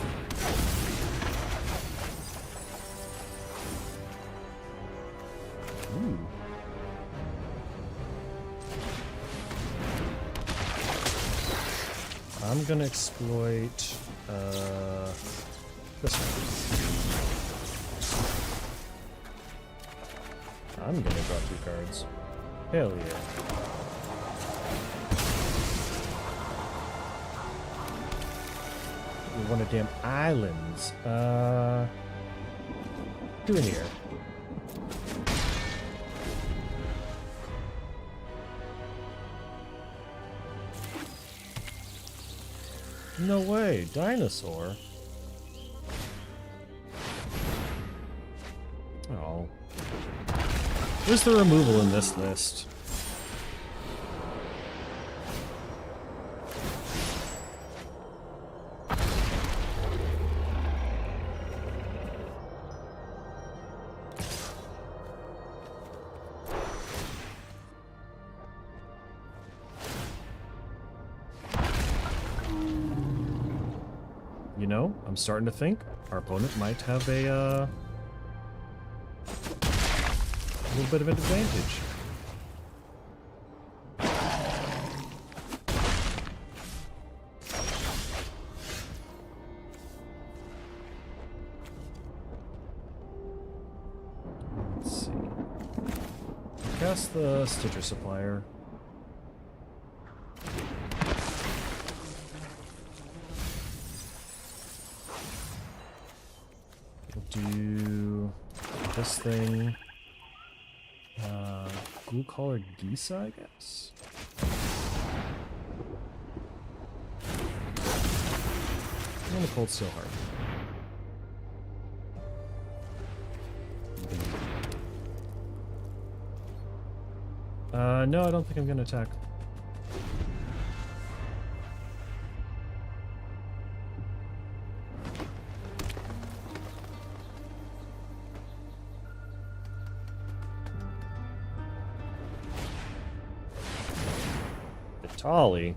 Ooh. I'm gonna exploit this one. I'm gonna draw 2 cards. Hell yeah. One of damn islands. Do in here. No way, dinosaur. Oh. Where's the removal in this list? You know, I'm starting to think our opponent might have a little bit of an advantage. Let's see. Cast the Stitcher Supplier. Do this thing. Glue-collared geese, I guess? I'm gonna Cold Steel Heart. No, I don't think I'm gonna attack. Ollie.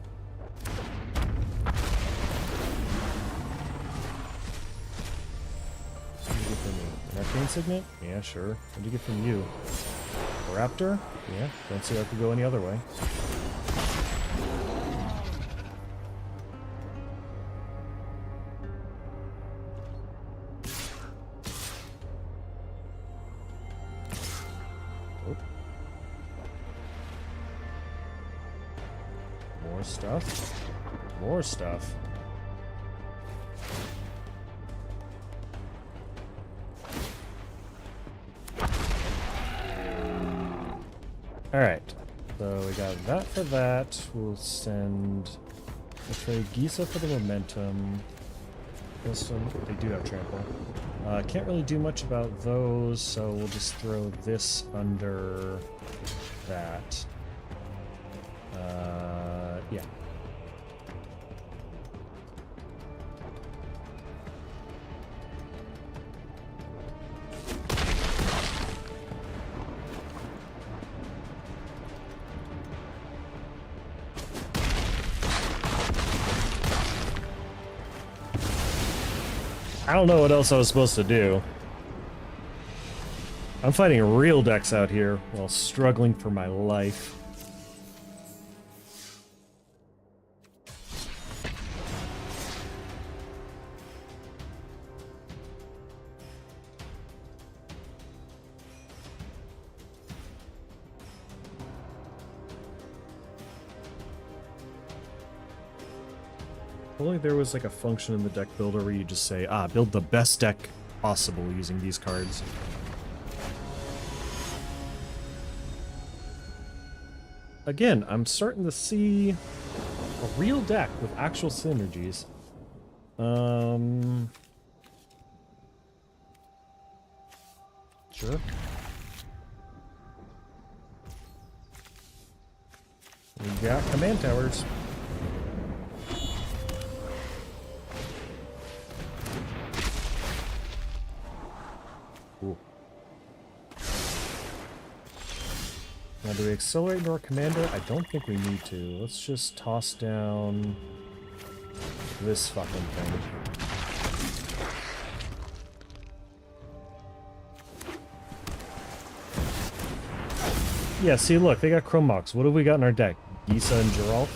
What did you get from me? An arcane signet? Yeah, sure. What did you get from you? A raptor? Yeah, don't see how it could go any other way. More stuff. More stuff. Alright. So we got that for that. We'll send a Gisa for the momentum. They do have trample. Can't really do much about those, so we'll just throw this under that. Yeah. I don't know what else I was supposed to do. I'm fighting real decks out here while struggling for my life. If only there was like a function in the deck builder where you just say, build the best deck possible using these cards. Again, I'm starting to see a real deck with actual synergies. Sure. We got command towers. Ooh. Now, do we accelerate into our commander? I don't think we need to. Let's just toss down this fucking thing. Yeah, see, look, they got Chromox. What have we got in our deck? Gisa and Geralt?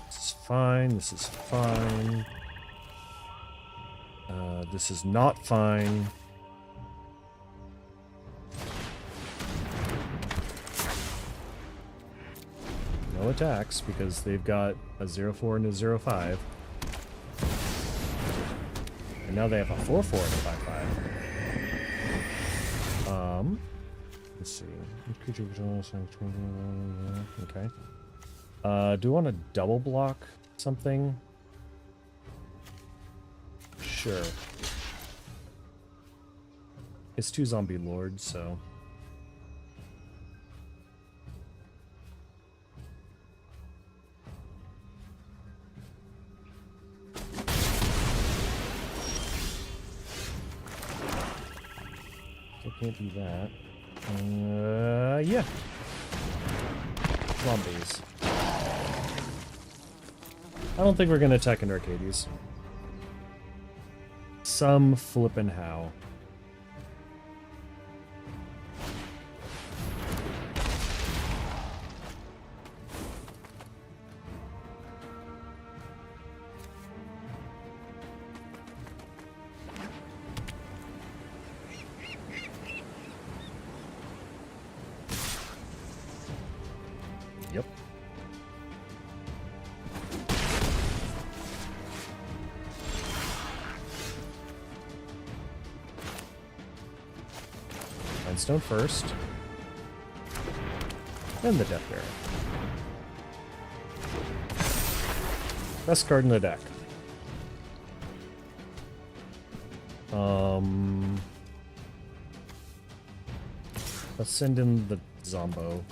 This is fine. This is fine. This is not fine. No attacks, because they've got a 0-4 and a 0-5. And now they have a 4-4 and a 5-5. Let's see. Okay. Do you want to double block something? Sure. It's 2 zombie lords, so... I can't do that. Yeah. Zombies. I don't think we're gonna attack into Arcades. Some flippin' how. Yep. Stone first. Then the Death Bearer. Best card in the deck. Let's send in the Zombo.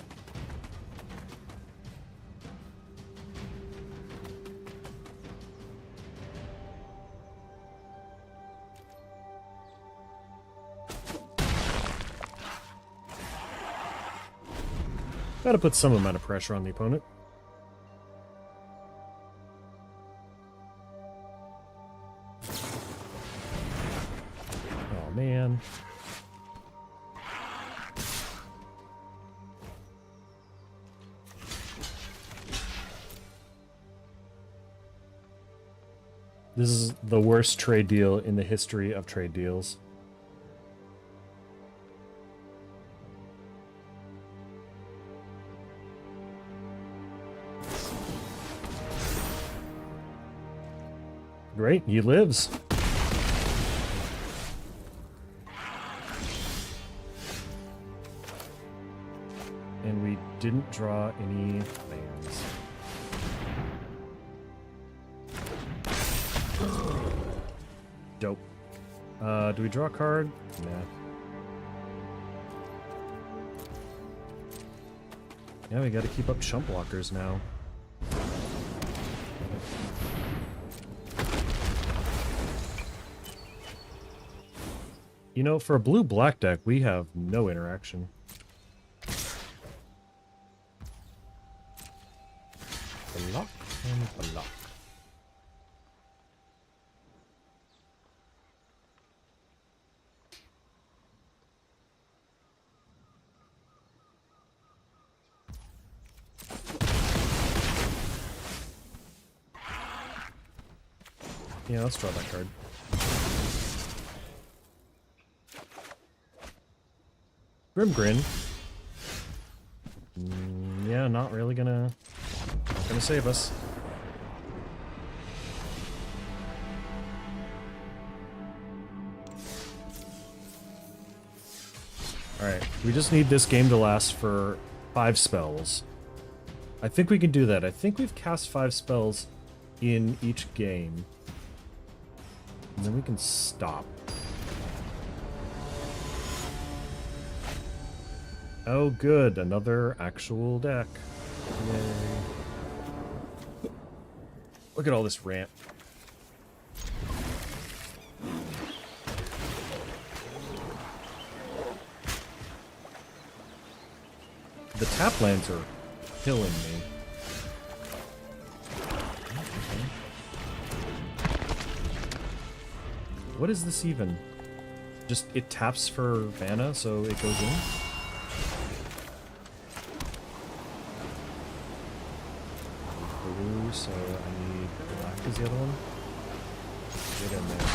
Gotta put some amount of pressure on the opponent. Oh, man. This is the worst trade deal in the history of trade deals. Great, he lives. And we didn't draw any lands. Dope. Do we draw a card? Nah. Yeah, we gotta keep up chump blockers now. You know, for a blue-black deck, we have no interaction. Block and block. Yeah, let's draw that card. Grim Grin. Yeah, not really gonna save us. Alright, we just need this game to last for 5 spells. I think we can do that. I think we've cast 5 spells in each game. And then we can stop. Oh good, another actual deck. Yay. Look at all this ramp. The tap lands are killing me. What is this even? Just, it taps for mana, so it goes in? Blue, so I need black is the other one. Get in there.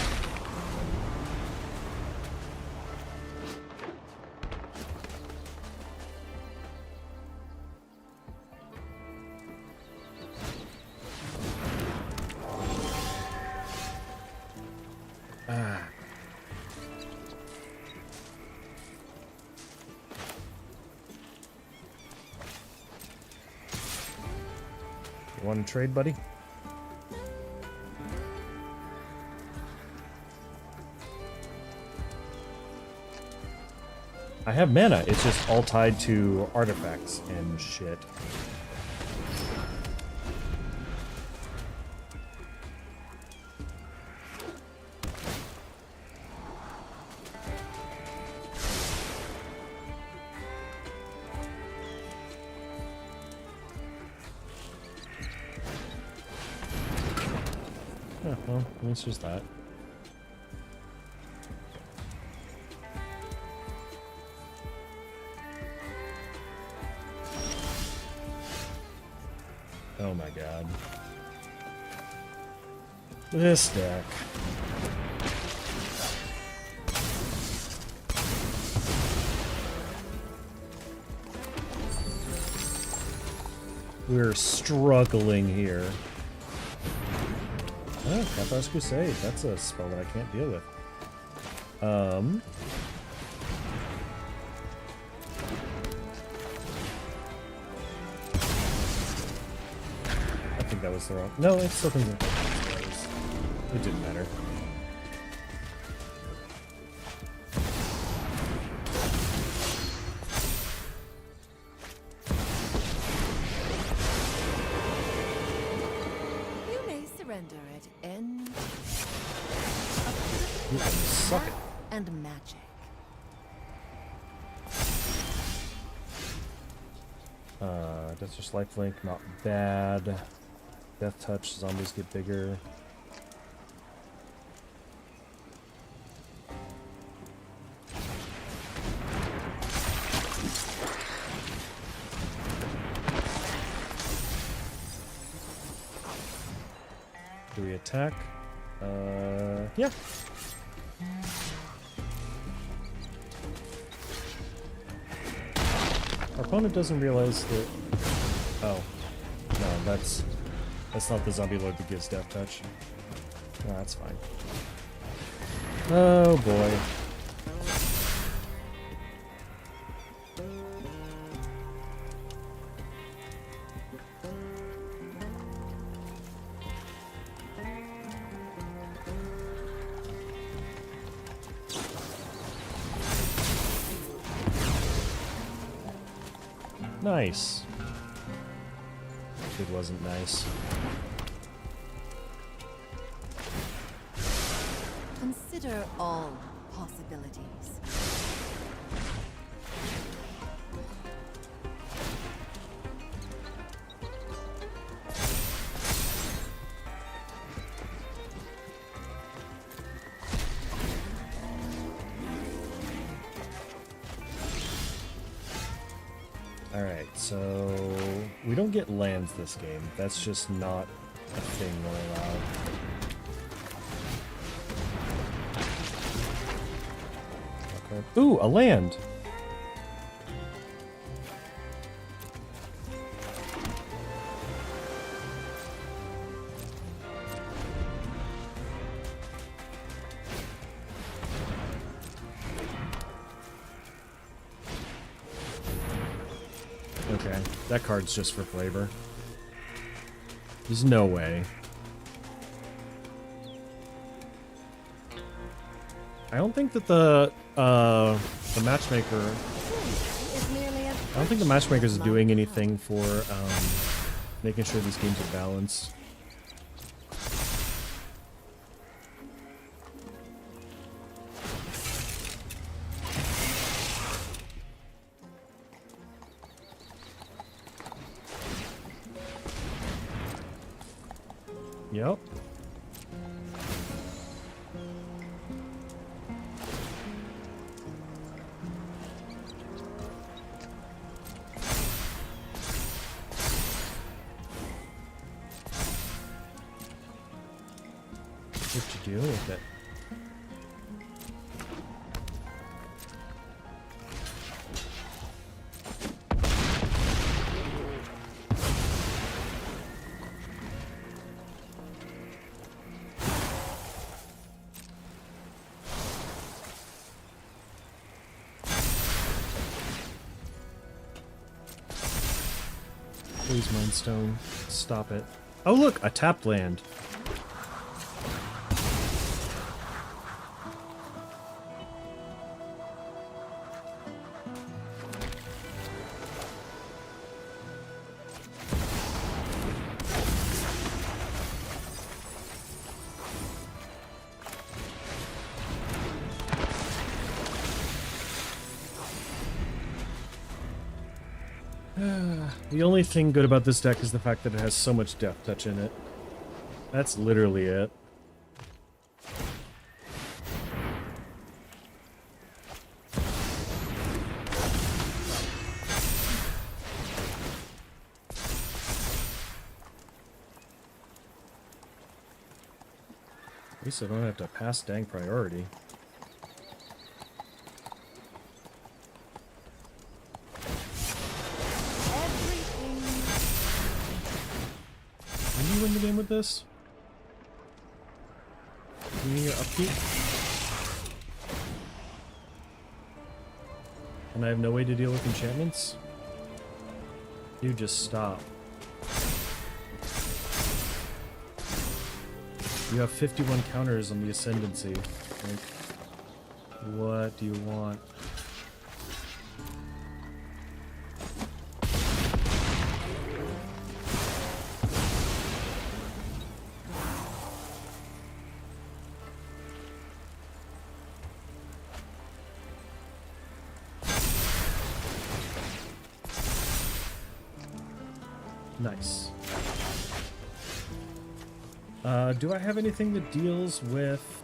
Want to trade, buddy? I have mana, it's just all tied to artifacts and shit. Well, it's just that. Oh my god. This deck. We're struggling here. Oh, Cathars Crusade. That's a spell that I can't deal with. I think that was the wrong... No, it's still thinking... It didn't matter. Suck it. And magic. That's just lifelink, not bad. Death touch, zombies get bigger. Do we attack? Yeah. Our opponent doesn't realize that... Oh. No, that's not the zombie lord that gives death touch. No, that's fine. Oh boy. Nice. It wasn't nice. Consider all possibilities. Alright, so we don't get lands this game. That's just not a thing we're allowed. Okay. Ooh, a land! Okay, that card's just for flavor. There's no way. I don't think that the matchmaker... I don't think the matchmaker's doing anything for making sure these games are balanced. Yep. What you do with it? Please, Mindstone. Stop it. Oh, look! A tapped land. The only thing good about this deck is the fact that it has so much Death Touch in it. That's literally it. At least I don't have to pass dang priority. Can you win the game with this? Can you get upkeep? And I have no way to deal with enchantments? You just stop. You have 51 counters on the Ascendancy. Like, what do you want? Nice. Do I have anything that deals with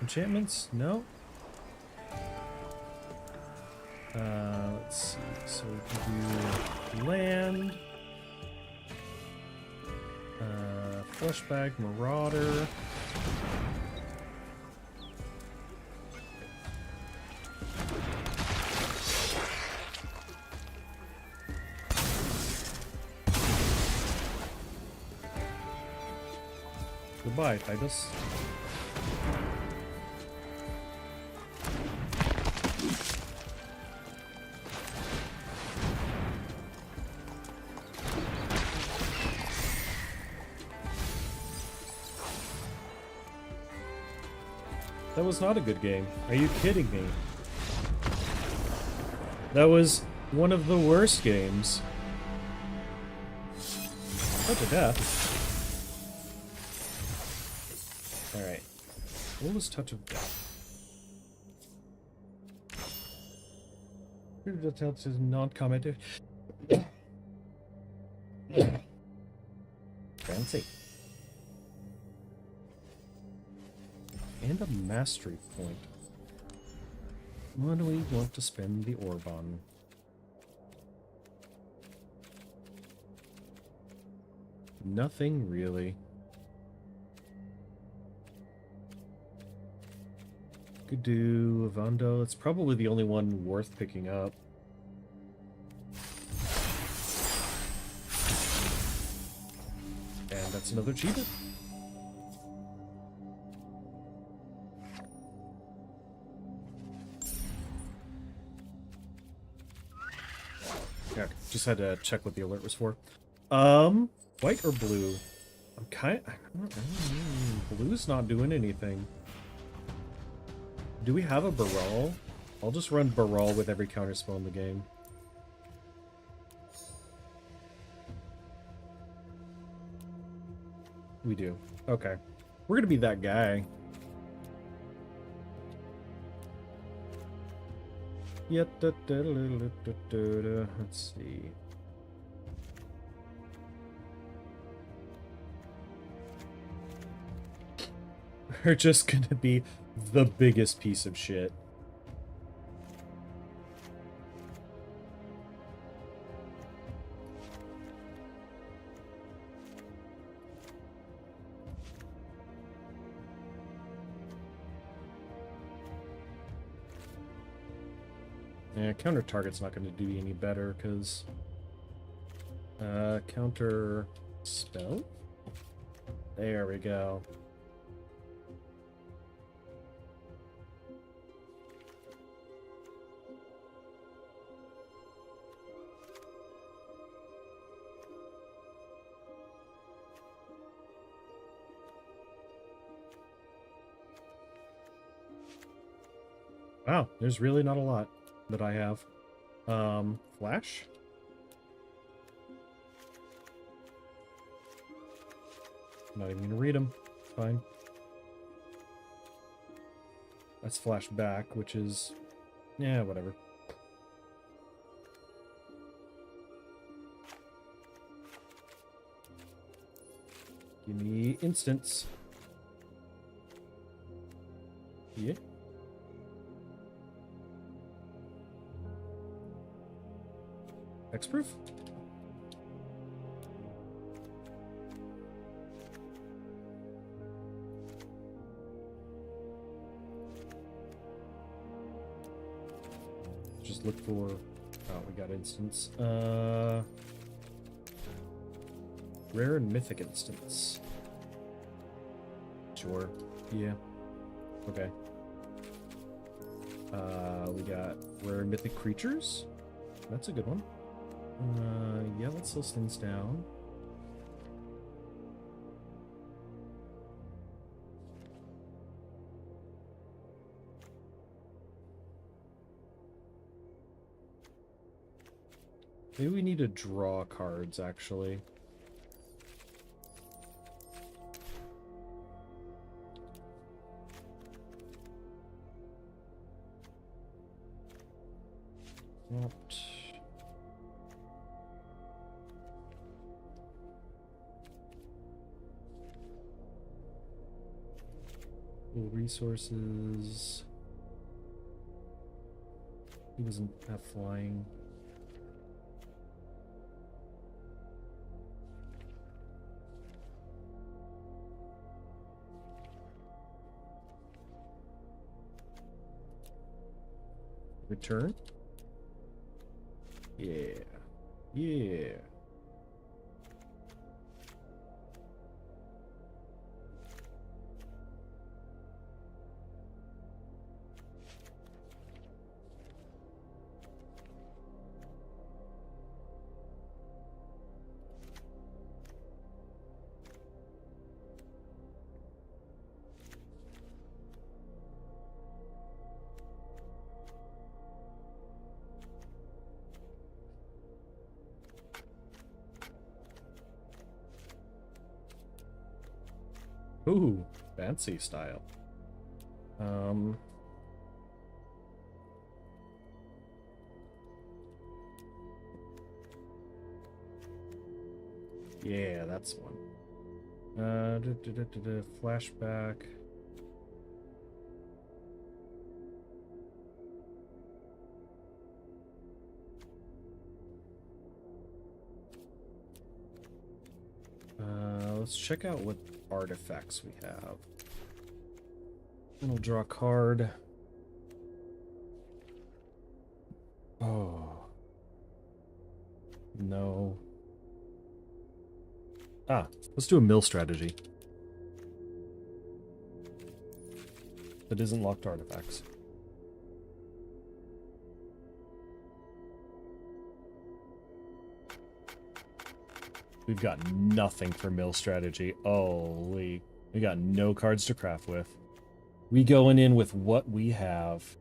enchantments? No? Let's see. So we can do land, Fleshbag Marauder. Goodbye, Titus. That was not a good game. Are you kidding me? That was one of the worst games. Touch of Death. Alright. What was Touch of Death? Details is non-commented. Fancy. And a mastery point. What do we want to spend the orb on? Nothing really. Could do Avando. It's probably the only one worth picking up. And that's another achievement. Yeah, just had to check what the alert was for. White or blue? Blue's not doing anything. Do we have a Baral? I'll just run Baral with every counterspell in the game. We do. Okay. We're gonna be that guy. Let's see. We're just gonna be the biggest piece of shit. Yeah, counter target's not going to do any better because counter spell. There we go. Wow, there's really not a lot that I have. Flash? I'm not even gonna read them. Fine. That's flash back, which is... yeah, whatever. Give me instance. Yeah. Hexproof? Just look for... oh, we got instance. Rare and mythic instance. Sure. Yeah. Okay. We got rare and mythic creatures. That's a good one. Yeah, let's those things down. Maybe we need to draw cards, actually. Not... resources. He doesn't have flying. Return. Yeah. Yeah. Ooh, fancy style. Yeah, that's one. Flashback. Let's check out what artifacts we have. And we'll draw a card. Oh. No. Ah, let's do a mill strategy. That isn't locked artifacts. We've got nothing for mill strategy. Holy. We got no cards to craft with. We going in with what we have.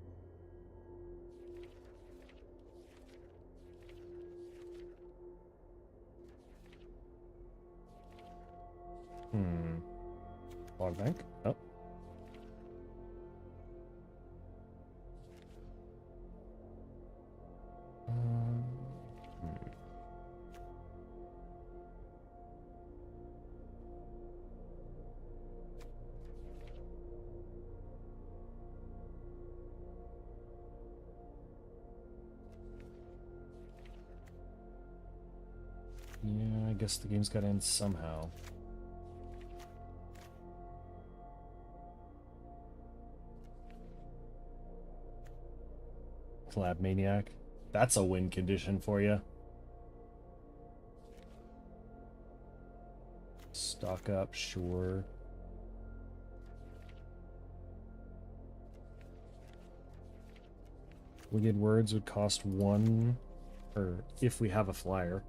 Log bank. Oh. Yeah, I guess the game's got to end somehow. Collab Maniac. That's a win condition for you. Stock up, sure. Wicked Words would cost 1, or if we have a flyer.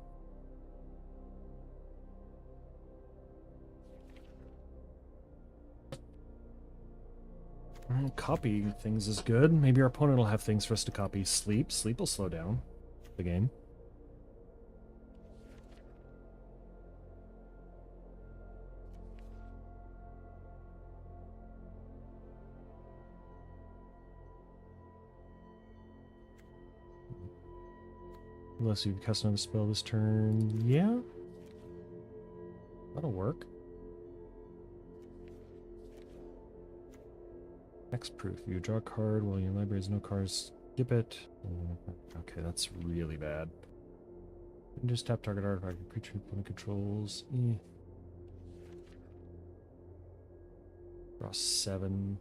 Copy things is good. Maybe our opponent will have things for us to copy. Sleep. Sleep will slow down the game. Unless you cast another spell this turn. Yeah. That'll work. Hexproof. You draw a card while your library has no cards. Skip it. Okay, that's really bad. You can just tap target artifact and creature opponent controls. Draw 7.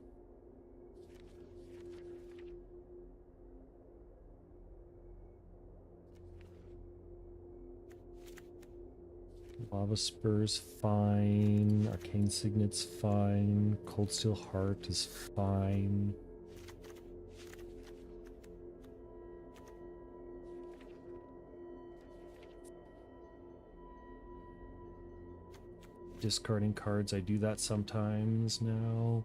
Lava Spur's fine. Arcane Signet's fine. Cold Steel Heart is fine. Discarding cards, I do that sometimes now.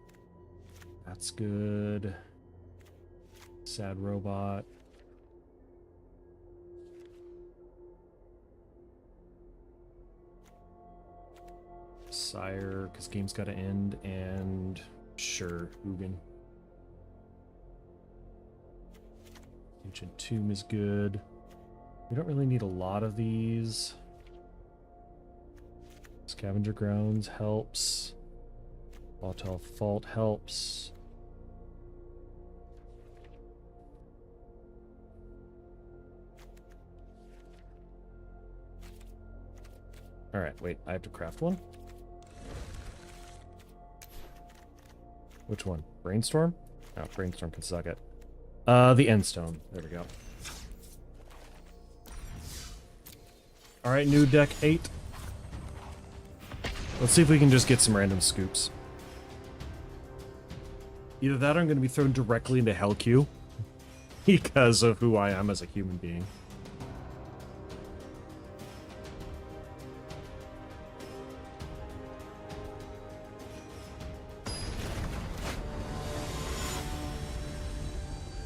That's good. Sad Robot. Sire, because game's got to end, and sure, Ugin. Ancient Tomb is good. We don't really need a lot of these. Scavenger Grounds helps. Volatile Fault helps. Alright, wait, I have to craft one? Which one? Brainstorm? No, Brainstorm can suck it. The Endstone. There we go. Alright, new deck 8. Let's see if we can just get some random scoops. Either that or I'm going to be thrown directly into Hell Q because of who I am as a human being.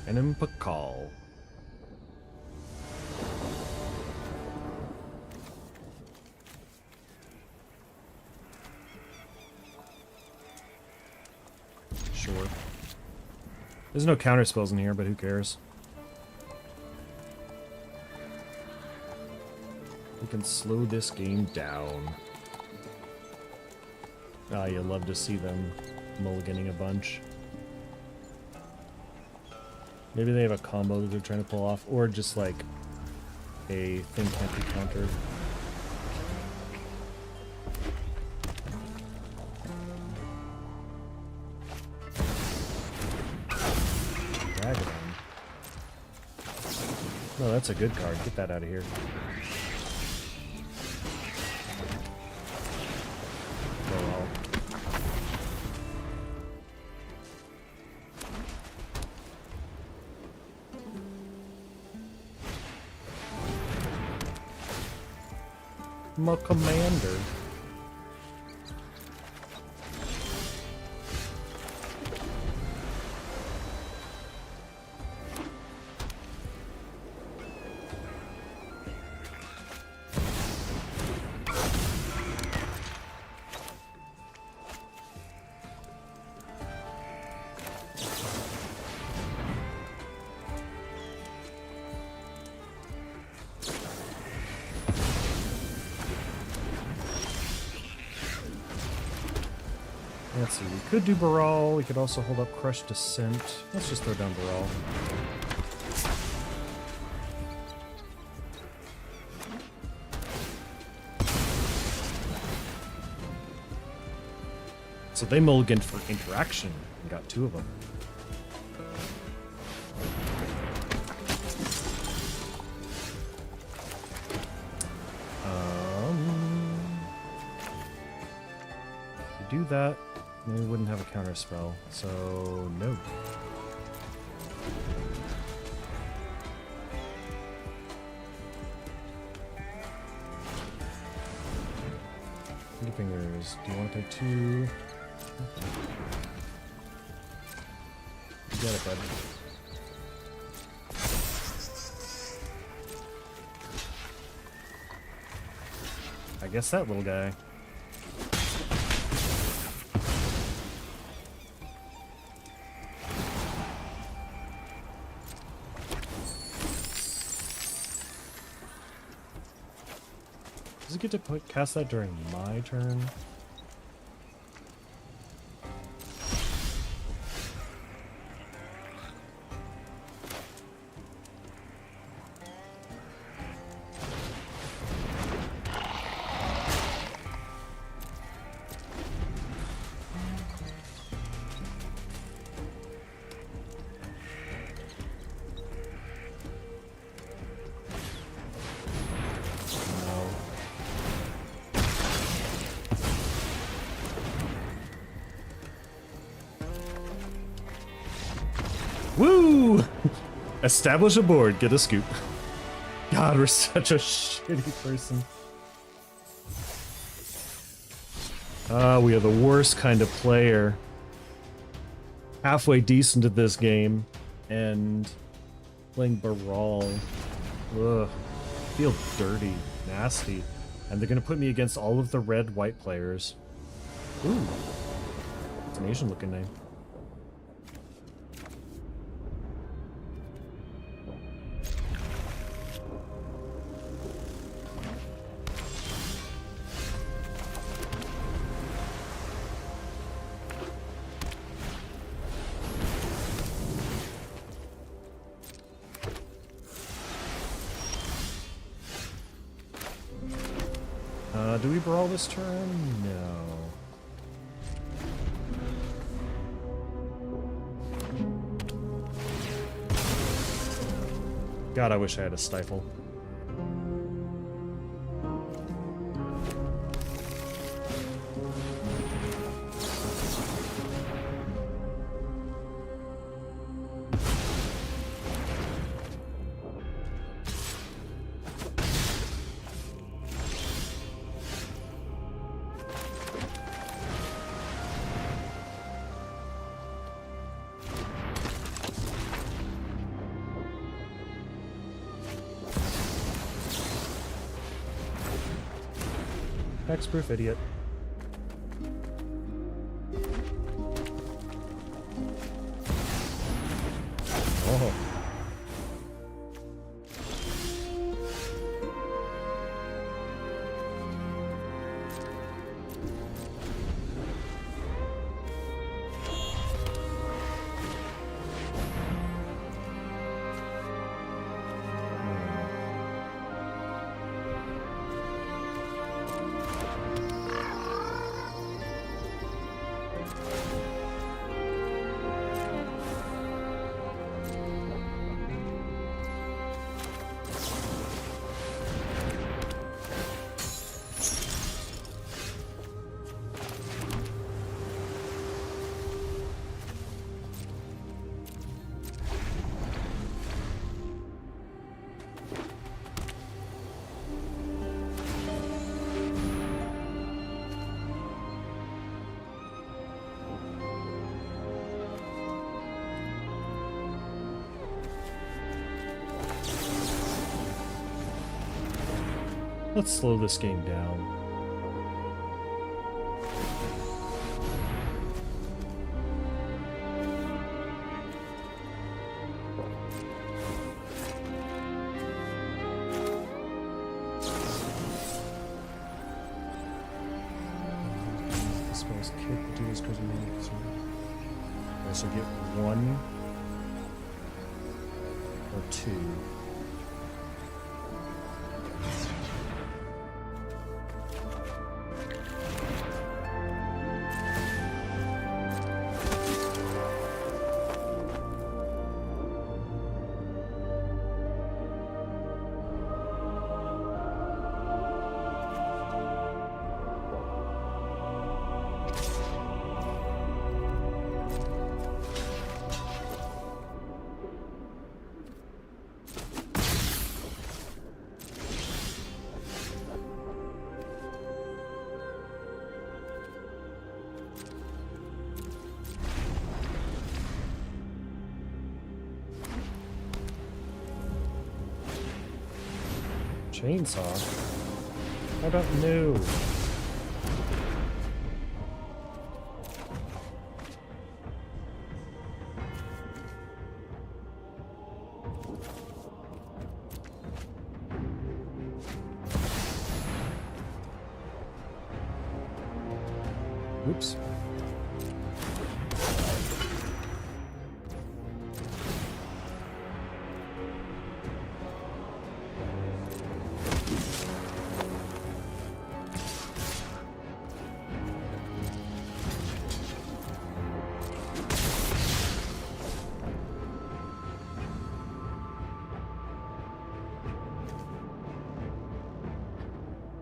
And Pakal. There's no counter spells in here, but who cares? We can slow this game down. Ah, you love to see them mulliganing a bunch. Maybe they have a combo that they're trying to pull off, or just like a thing can't be countered. Dragon. No, that's a good card. Get that out of here. My commander. Let's see, we could do Brawl, we could also hold up Crush Descent. Let's just throw down Brawl. So they mulliganed for interaction and got 2 of them. If you do that, then we wouldn't have a counter spell, so no. Finger fingers. Do you want to pay 2? You got it, bud. I guess that little guy. Does it get to cast that during my turn? Woo! Establish a board, get a scoop. God, we're such a shitty person. We are the worst kind of player. Halfway decent at this game, and playing Brawl. Ugh. Feel dirty, nasty. And they're gonna put me against all of the red-white players. Ooh. It's an Asian looking name. Do we brawl this turn? No. God, I wish I had a stifle. Hexproof idiot. Let's slow this game down. Spells kick, do this because I also get 1 or 2. Chainsaw? I don't know. Oops.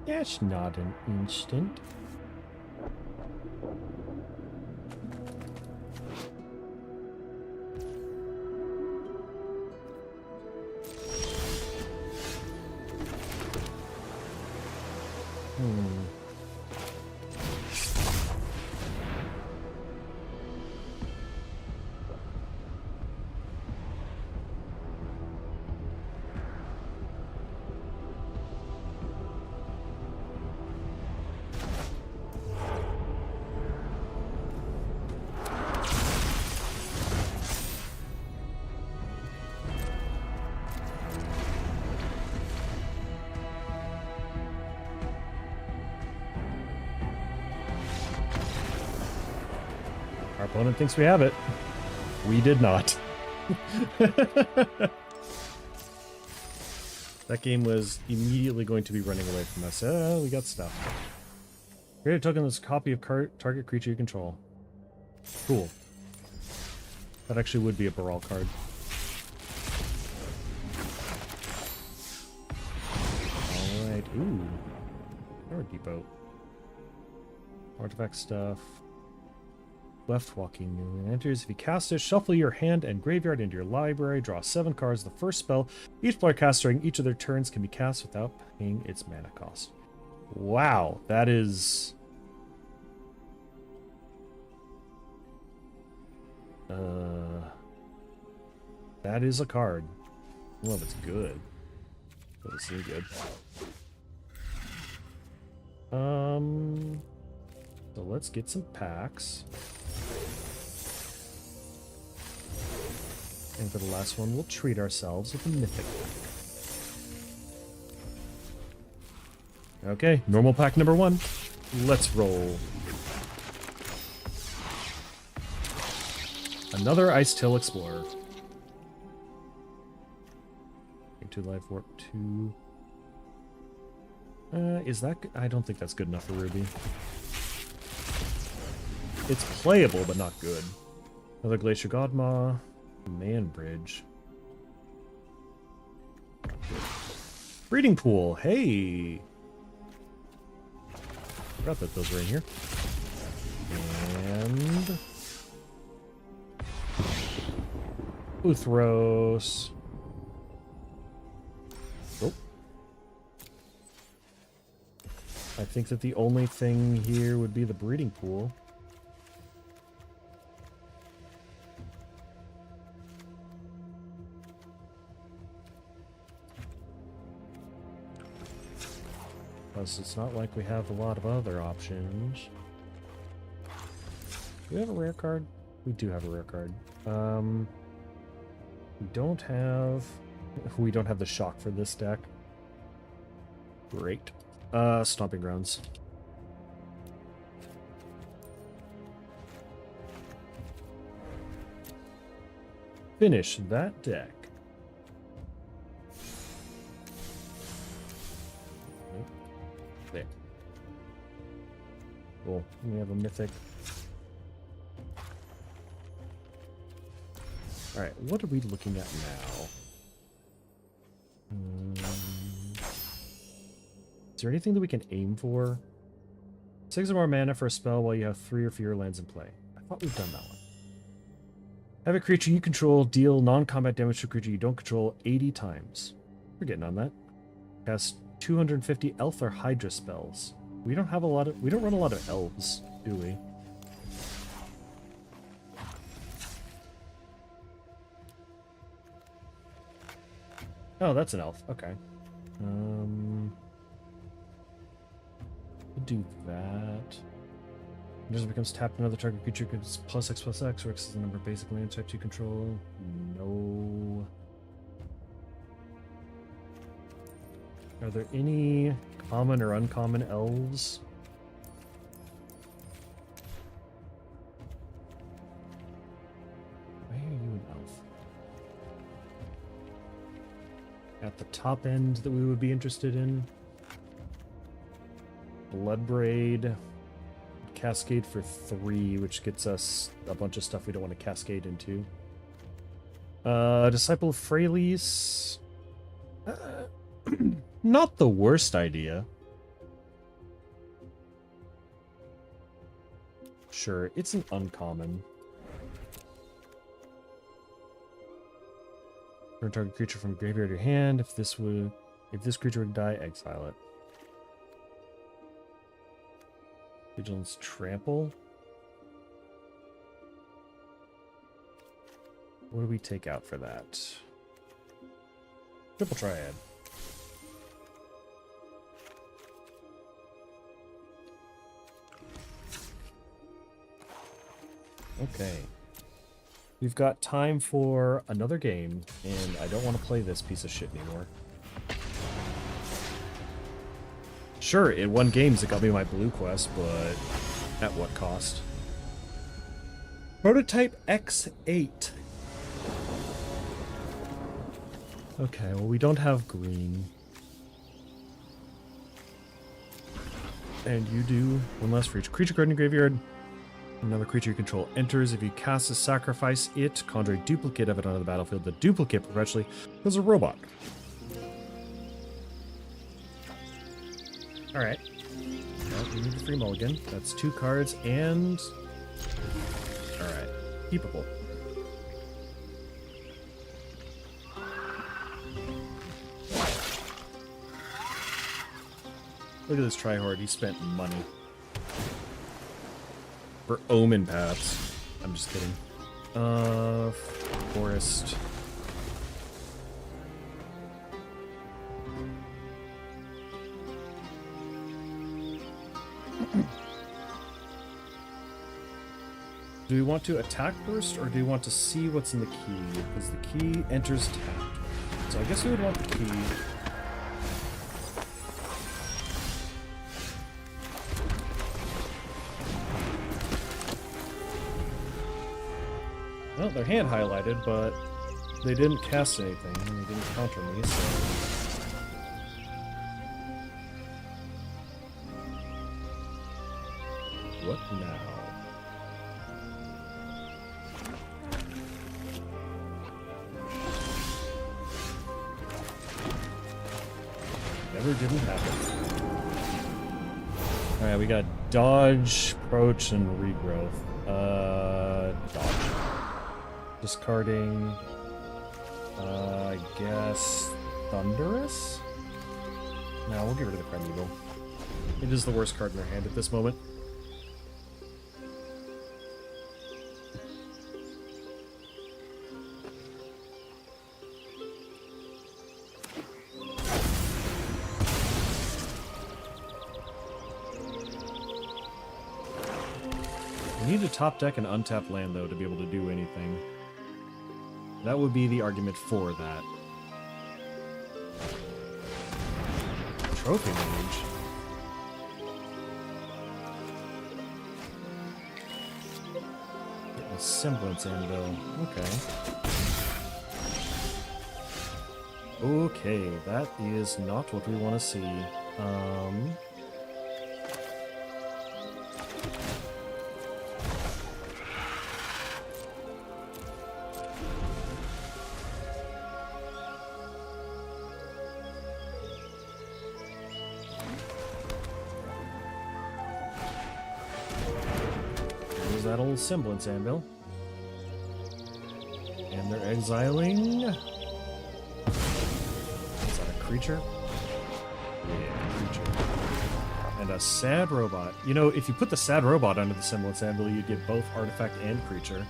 That's not an instant. Our opponent thinks we have it. We did not. That game was immediately going to be running away from us. We got stuff. Create a token that's a copy of target creature you control. Cool. That actually would be a Brawl card. Alright, ooh. Card Depot. Artifact stuff. Left walking enters. If you cast it, shuffle your hand and graveyard into your library. Draw 7 cards. The first spell each player casts during each of their turns can be cast without paying its mana cost. Wow, that is... that is a card. Well, if it's good. But it's really good. So let's get some packs. And for the last one, we'll treat ourselves with a mythic pack. Okay, normal pack number 1. Let's roll. Another Ice Tail Explorer. 2 life, warp 2. Is that... I don't think that's good enough for Ruby. It's playable, but not good. Another Glacier Godmaw. Man Bridge. Breeding Pool. Hey! Forgot that those were in here. And... Uthros. Oh. I think that the only thing here would be the Breeding Pool. Plus, it's not like we have a lot of other options. Do we have a rare card? We do have a rare card. We don't have the shock for this deck. Great. Stomping Grounds. Finish that deck. There. Cool. We have a mythic. Alright, what are we looking at now? Is there anything that we can aim for? 6 or more mana for a spell while you have 3 or fewer lands in play. I thought we've done that one. Have a creature you control deal non-combat damage to a creature you don't control 80 times. We're getting on that. Cast 250 elf or hydra spells. We don't run a lot of elves, do we? Oh, that's an elf. Okay. We'll do that. It just becomes tapped. Another target creature gets +X/+X, or X is the number of basic land types you control. No. Are there any common or uncommon elves? Why are you an elf? At the top end that we would be interested in? Bloodbraid. Cascade for 3, which gets us a bunch of stuff we don't want to cascade into. Disciple of Freylis. Not the worst idea. Sure, it's an uncommon. Turn target creature from graveyard to your hand. If this creature would die, exile it. Vigilance Trample. What do we take out for that? Triple Triad. Okay. We've got time for another game, and I don't want to play this piece of shit anymore. Sure, it won games that got me my blue quest, but at what cost? Prototype X8. Okay, well, we don't have green. And you do. One less for each creature card in your graveyard. Another creature you control enters. If you cast a sacrifice it, conjure a duplicate of it onto the battlefield. The duplicate perpetually is a robot. Alright. Well, we need the free mulligan. That's 2 cards and... Alright. Keepable. Look at this tryhard. He spent money. For Omenpaths. I'm just kidding. Forest. Do we want to attack first, or do we want to see what's in the key? Because the key enters tapped. So I guess we would want the key. Well, their hand highlighted, but they didn't cast anything, and they didn't counter me, so... What now? Never didn't happen. Alright, we got dodge, approach, and regrowth. Dodge. Discarding, I guess, Thunderous? No, we'll get rid of the Primeval. It is the worst card in their hand at this moment. We need to top deck an untapped land, though, to be able to do anything. That would be the argument for that. Trophy Mage. Getting a semblance anvil. Okay. Okay, that is not what we want to see. There's that old semblance anvil. And they're exiling... Is that a creature? Yeah, creature. And a sad robot. You know, if you put the sad robot under the semblance anvil, you'd get both artifact and creature.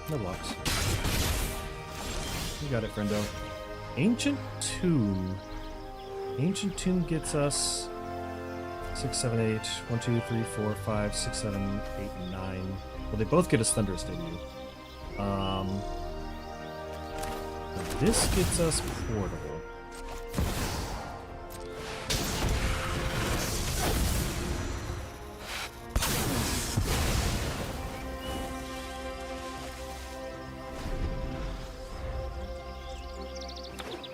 No blocks. You got it, friendo. Ancient Tomb. Ancient Tomb gets us 6, 7, 8, 1, 2, 3, 4, 5, 6, 7, 8, 9. Well, they both get us Thunderous Debut. This gets us Portable.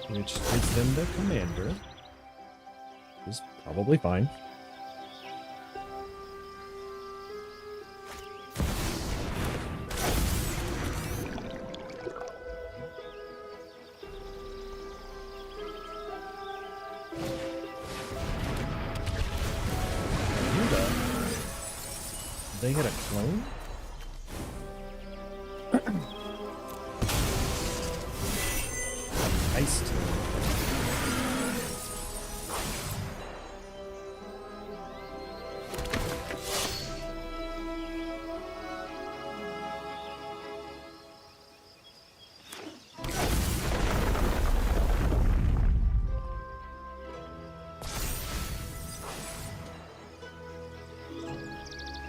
Which gives them the commander. Is probably fine. They hit a clone? Ice team.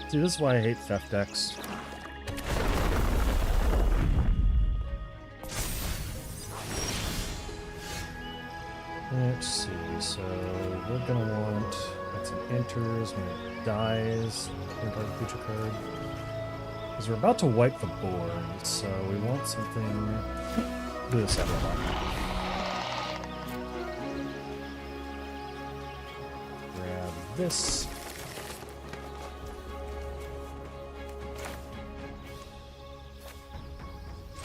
See, this is why I hate theft decks. Let's see, so we're gonna want, that's an enters, when it dies, enter the creature card. Because we're about to wipe the board, so we want something, do this every lot. Grab this.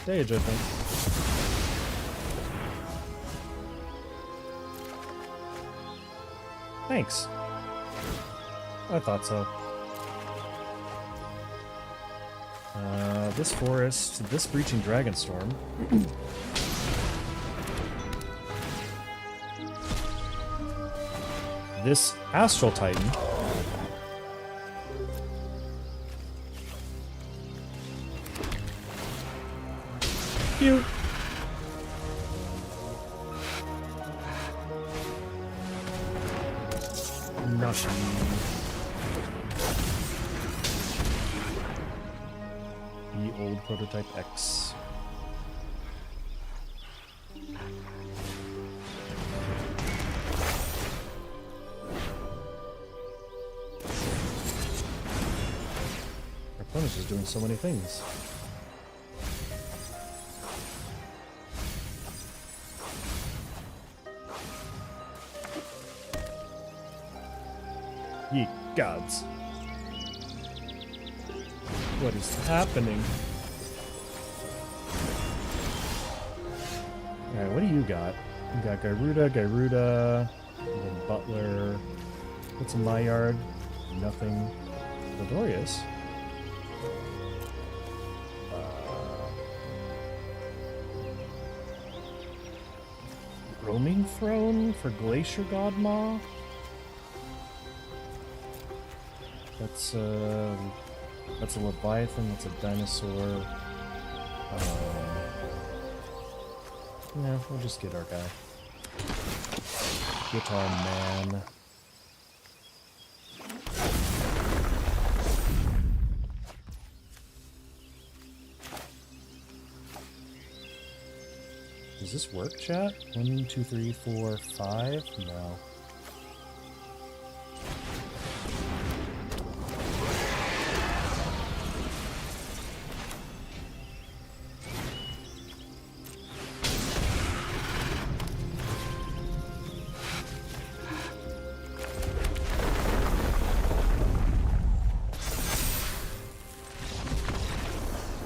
Stage, I think. Thanks. I thought so. This forest, this Breaching Dragonstorm. This Astral Titan. Cute. Nothing. The old prototype X. Our opponent is doing so many things. Ye gods. What is happening? Alright, what do you got? You got Gyruda, Butler. What's in my yard? Nothing. Dodorius. Roaming Throne for Glacier Godmaw? That's a Leviathan, that's a dinosaur. Yeah, we'll just get our guy. Guitar Man. Does this work, chat? 1, 2, 3, 4, 5? No.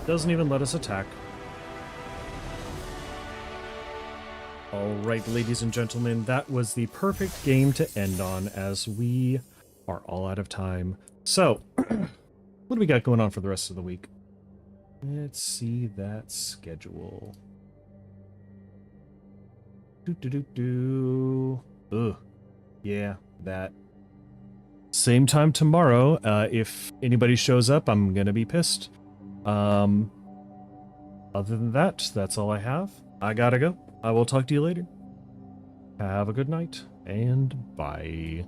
Doesn't even let us attack. Alright, ladies and gentlemen, that was the perfect game to end on, as we are all out of time. So, what do we got going on for the rest of the week? Let's see that schedule. Ugh. Yeah, that. Same time tomorrow. If anybody shows up, I'm gonna be pissed. Other than that, that's all I have. I gotta go. I will talk to you later. Have a good night, and bye.